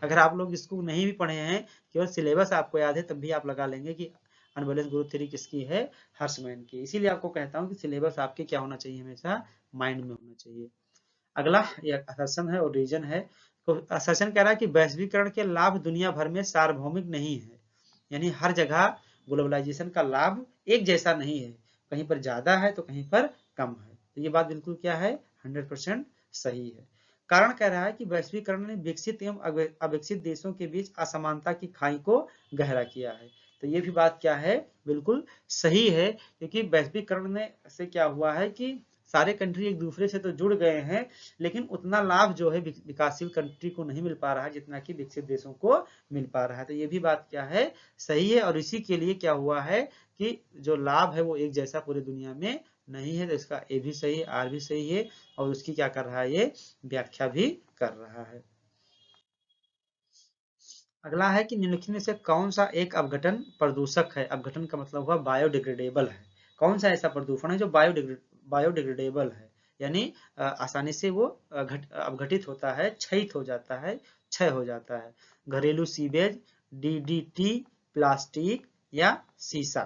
[SPEAKER 1] अगर आप लोग इसको नहीं भी पढ़े हैं, केवल सिलेबस आपको याद है, तब भी आप लगा लेंगे कि अनबैलेंस ग्रोथ थ्योरी किसकी है? हर्समैन की। इसीलिए आपको कहता हूं कि सिलेबस आपके क्या होना चाहिए? हमेशा माइंड में होना चाहिए। अगला असर्शन है और रीजन है। तो असर्शन कह रहा है कि वैश्वीकरण के लाभ दुनिया भर में सार्वभौमिक नहीं है, यानी हर जगह ग्लोबलाइजेशन का लाभ एक जैसा नहीं है, कहीं पर ज्यादा है तो कहीं पर कम है। तो ये बात बिल्कुल क्या है? 100% सही है। कारण कह रहा है कि वैश्वीकरण ने विकसित एवं अविकसित देशों के बीच असमानता की खाई को गहरा किया है। तो ये भी बात क्या है? बिल्कुल सही है, क्योंकि वैश्वीकरण ने से क्या हुआ है कि सारे कंट्री एक दूसरे से तो जुड़ गए हैं, लेकिन उतना लाभ जो है विकासशील कंट्री को नहीं मिल पा रहा है जितना कि विकसित देशों को मिल पा रहा है। तो ये भी बात क्या है? सही है। और इसी के लिए क्या हुआ है कि जो लाभ है वो एक जैसा पूरी दुनिया में नहीं है। तो इसका ए भी सही है, आर भी सही है, और उसकी क्या कर रहा है? ये व्याख्या भी कर रहा है। अगला है कि निम्नलिखित में से कौन सा एक अपघटन प्रदूषक है? अपघटन का मतलब हुआ बायोडिग्रेडेबल है। कौन सा ऐसा प्रदूषण है जो बायोडिग्रेडेबल है, यानी आसानी से वो अपघटित होता है, क्षयित हो जाता है, क्षय हो जाता है? घरेलू सीवेज, DDT, प्लास्टिक या शीशा?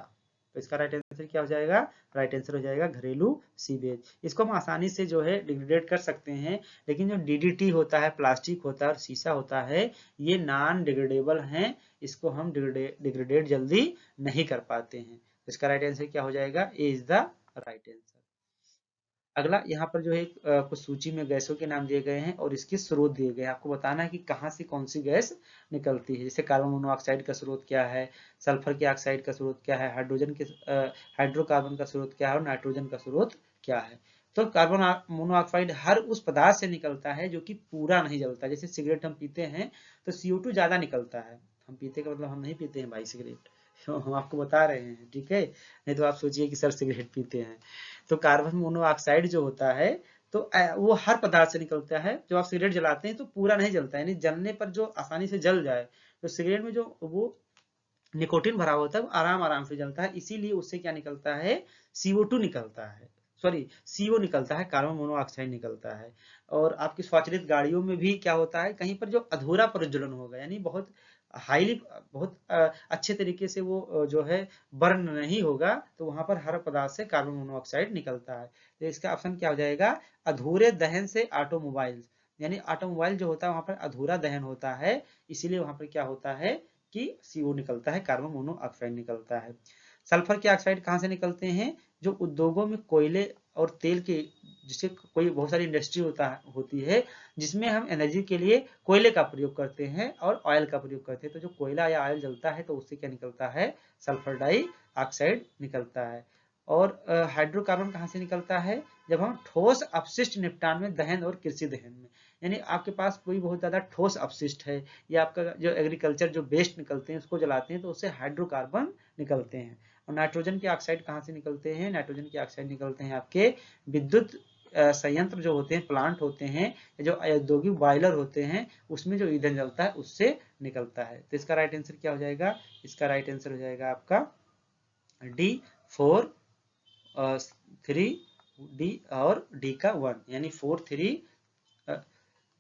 [SPEAKER 1] तो इसका राइट आंसर क्या हो जाएगा? राइट आंसर हो जाएगा घरेलू सीवेज। इसको हम आसानी से जो है डिग्रेडेट कर सकते हैं, लेकिन जो डीडीटी होता है, प्लास्टिक होता है और शीशा होता है, ये नॉन डिग्रेडेबल हैं, इसको हम डिग्रेडेट जल्दी नहीं कर पाते हैं। इसका राइट आंसर क्या हो जाएगा? ए इज द राइट आंसर। अगला यहाँ पर जो है कुछ सूची में गैसों के नाम दिए गए हैं और इसके स्रोत दिए गए हैं। आपको बताना है कि कहाँ से कौन सी गैस निकलती है। जैसे कार्बन मोनोऑक्साइड का स्रोत क्या है, सल्फर के ऑक्साइड का स्रोत क्या है, हाइड्रोकार्बन का स्रोत क्या है और नाइट्रोजन का स्रोत क्या है। तो कार्बन मोनोऑक्साइड हर उस पदार्थ से निकलता है जो कि पूरा नहीं जलता। जैसे सिगरेट हम पीते हैं तो CO2 ज्यादा निकलता है। हम पीते का मतलब हम नहीं पीते हैं भाई सिगरेट, हम आपको बता रहे हैं, ठीक है? नहीं तो आप सोचिए कि सर सिगरेट पीते हैं। तो कार्बन मोनोऑक्साइड जो होता है तो वो हर पदार्थ से निकलता है। जब आप सिगरेट जलाते हैं तो पूरा नहीं जलता है, यानी जलने पर जो आसानी से जल जाए। तो सिगरेट में जो वो निकोटीन भरा होता है वो आराम आराम से जलता है, इसीलिए उससे क्या निकलता है? CO2 निकलता है, सॉरी CO निकलता है, कार्बन मोनोऑक्साइड निकलता है। और आपकी स्वचालित गाड़ियों में भी क्या होता है, कहीं पर जो अधूरा प्रज्वलन होगा, यानी बहुत हाईली बहुत अच्छे तरीके से वो जो है बर्न नहीं होगा, तो वहां पर हर पदार्थ से कार्बन मोनोऑक्साइड निकलता है। तो इसका ऑप्शन क्या हो जाएगा? अधूरे दहन से ऑटोमोबाइल, यानी ऑटोमोबाइल जो होता है वहां पर अधूरा दहन होता है, इसीलिए वहां पर क्या होता है कि CO निकलता है, कार्बन मोनोऑक्साइड निकलता है। सल्फर के ऑक्साइड कहाँ से निकलते हैं? जो उद्योगों में कोयले और तेल के, जिससे कोई बहुत सारी इंडस्ट्री होती है जिसमें हम एनर्जी के लिए कोयले का प्रयोग करते हैं और ऑयल का प्रयोग करते हैं। तो जो कोयला या ऑयल जलता है तो उससे क्या निकलता है? सल्फर डाइऑक्साइड निकलता है। और हाइड्रोकार्बन कहाँ से निकलता है? जब हम ठोस अपशिष्ट निपटान में, दहन और कृषि दहन में, यानी आपके पास कोई बहुत ज्यादा ठोस अपशिष्ट है या आपका जो एग्रीकल्चर जो वेस्ट निकलते हैं उसको जलाते हैं तो उससे हाइड्रोकार्बन निकलते हैं। और नाइट्रोजन के ऑक्साइड कहाँ से निकलते हैं? नाइट्रोजन के ऑक्साइड निकलते हैं आपके विद्युत संयंत्र जो होते हैं, प्लांट होते हैं, जो औद्योगिक बॉयलर होते हैं, उसमें जो ईंधन जलता है उससे निकलता है। तो इसका राइट आंसर क्या हो जाएगा? इसका राइट आंसर हो जाएगा आपका D4 3 D और D का 1, यानी 4 3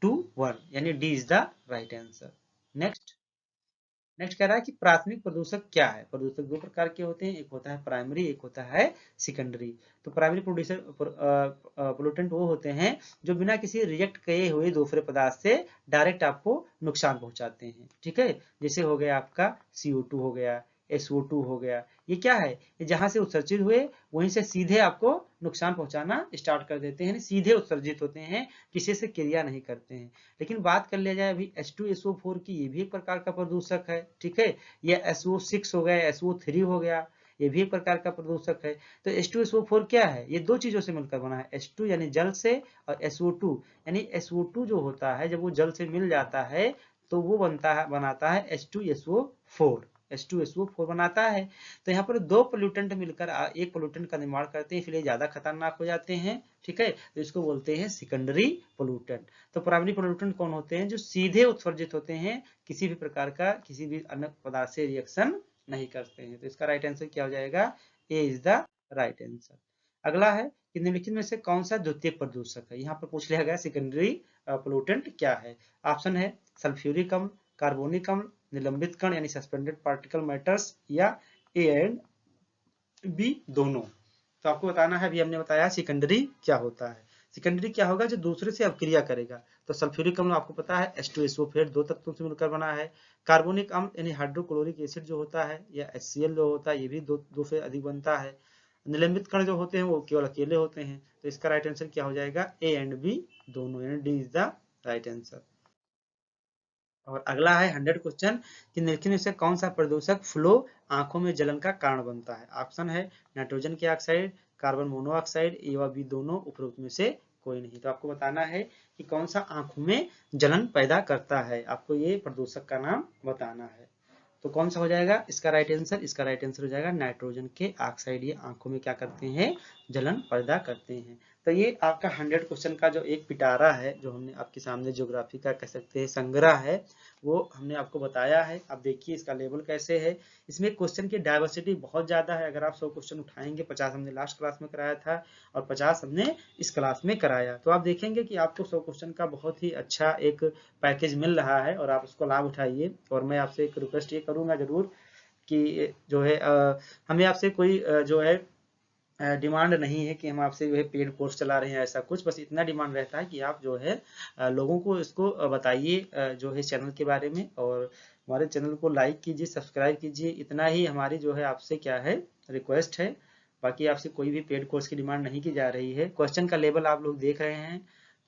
[SPEAKER 1] 2 1, यानी D is the right answer. Next कह रहा है कि प्राथमिक प्रदूषक क्या है? प्रदूषक दो प्रकार के होते हैं, एक होता है प्राइमरी, एक होता है सेकेंडरी। तो प्राइमरी पोल्यूटेंट वो होते हैं जो बिना किसी रिएक्ट किए हुए दूसरे पदार्थ से डायरेक्ट आपको नुकसान पहुंचाते हैं, ठीक है? जैसे हो गया आपका CO2 हो गया, SO2 हो गया। ये क्या है? ये जहां से उत्सर्जित हुए वहीं से सीधे आपको नुकसान पहुंचाना स्टार्ट कर देते हैं, सीधे उत्सर्जित होते हैं, किसी से क्रिया नहीं करते हैं। लेकिन बात कर लिया जाए अभी H2SO4 की, ये भी एक प्रकार का प्रदूषक है, ठीक है? ये SO6 हो गया, SO3 हो गया, ये भी एक प्रकार का प्रदूषक है। तो H2SO4 क्या है? ये दो चीजों से मिलकर बना है, H2 यानी जल से, और SO2 यानी SO2 जो होता है जब वो जल से मिल जाता है तो वो बनाता है H2SO4, H2SO4 बनाता है। तो यहाँ पर दो पोल्यूटेंट मिलकर एक पोल्यूटेंट का निर्माण करते हैं, इसलिए ज्यादा खतरनाक हो जाते हैं, ठीक है? तो इसको बोलते हैं सेकेंडरी पोल्यूटेंट। तो प्राइमरी पोल्यूटेंट कौन होते हैं? जो सीधे उत्सर्जित होते हैं, किसी भी प्रकार का किसी भी अन्य पदार्थ से रिएक्शन नहीं करते हैं। तो इसका राइट आंसर क्या हो जाएगा? ए इज द राइट आंसर। अगला है कि निम्नलिखित में से कौन सा द्वितीयक प्रदूषक है? यहाँ पर पूछ लिया गया सेकेंडरी पोल्यूटेंट क्या है। ऑप्शन है सल्फ्यूरिक अम्ल, कार्बोनिक अम्ल, निलंबित कण यानी सस्पेंडेड पार्टिकल मैटर्स, या ए एंड बी दोनों। तो आपको बताना है, अभी हमने बताया सेकेंडरी क्या होता है। सेकेंडरी क्या होगा? जो दूसरे से अपक्रिया करेगा। तो सल्फ्यूरिक अम्ल आपको पता है H2SO4 दो तत्वों से मिलकर बना है। कार्बोनिक अम्ल यानी हाइड्रोक्लोरिक एसिड जो होता है, या HCl जो होता है, ये भी दो से अधिक बनता है। निलंबित कण जो होते हैं वो केवल अकेले होते हैं। तो इसका राइट आंसर क्या हो जाएगा? ए एंड बी दोनों, यानी D is the right answer. और अगला है 100 क्वेश्चन कि निम्नलिखित में से कौन सा प्रदूषक फ्लो आंखों में जलन का कारण बनता है? ऑप्शन है नाइट्रोजन के ऑक्साइड, कार्बन मोनोऑक्साइड, ए व बी दोनों, उपरोक्त में से कोई नहीं। तो आपको बताना है कि कौन सा आंखों में जलन पैदा करता है, आपको ये प्रदूषक का नाम बताना है। तो कौन सा हो जाएगा इसका राइट आंसर? इसका राइट आंसर हो जाएगा नाइट्रोजन के ऑक्साइड। ये आंखों में क्या करते हैं? जलन पैदा करते हैं। तो ये आपका 100 क्वेश्चन का जो एक पिटारा है, जो हमने आपके सामने ज्योग्राफी का कह सकते हैं संग्रह है, वो हमने आपको बताया है। आप देखिए इसका लेवल कैसे है। इसमें क्वेश्चन की डाइवर्सिटी बहुत ज्यादा है। अगर आप 100 क्वेश्चन उठाएंगे, 50 हमने लास्ट क्लास में कराया था और 50 हमने इस क्लास में कराया, तो आप देखेंगे कि आपको 100 क्वेश्चन का बहुत ही अच्छा एक पैकेज मिल रहा है और आप उसको लाभ उठाइए। और मैं आपसे एक रिक्वेस्ट ये करूंगा जरूर कि जो है हमें आपसे कोई जो है डिमांड नहीं है कि हम आपसे जो है पेड कोर्स चला रहे हैं ऐसा कुछ, बस इतना डिमांड रहता है कि आप जो है लोगों को इसको बताइए जो है चैनल के बारे में, और हमारे चैनल को लाइक कीजिए, सब्सक्राइब कीजिए। इतना ही हमारी जो है आपसे क्या है रिक्वेस्ट है। बाकी आपसे कोई भी पेड कोर्स की डिमांड नहीं की जा रही है। क्वेश्चन का लेवल आप लोग देख रहे हैं,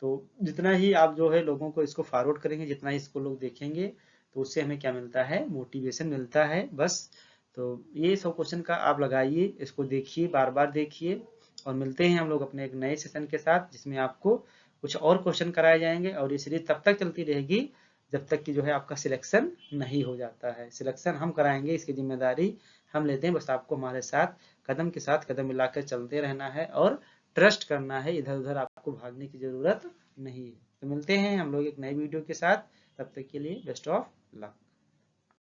[SPEAKER 1] तो जितना ही आप जो है लोगों को इसको फॉरवर्ड करेंगे, जितना ही इसको लोग देखेंगे, तो उससे हमें क्या मिलता है, मोटिवेशन मिलता है बस। तो ये सब क्वेश्चन का आप लगाइए, इसको देखिए, बार बार देखिए, और मिलते हैं हम लोग अपने एक नए सेशन के साथ, जिसमें आपको कुछ और क्वेश्चन कराए जाएंगे। और ये सीरीज तब तक चलती रहेगी जब तक कि जो है आपका सिलेक्शन नहीं हो जाता है। सिलेक्शन हम कराएंगे, इसकी जिम्मेदारी हम लेते हैं, बस आपको हमारे साथ कदम मिलाकर चलते रहना है और ट्रस्ट करना है, इधर उधर आपको भागने की जरूरत नहीं है। तो मिलते हैं हम लोग एक नई वीडियो के साथ, तब तक के लिए बेस्ट ऑफ लक।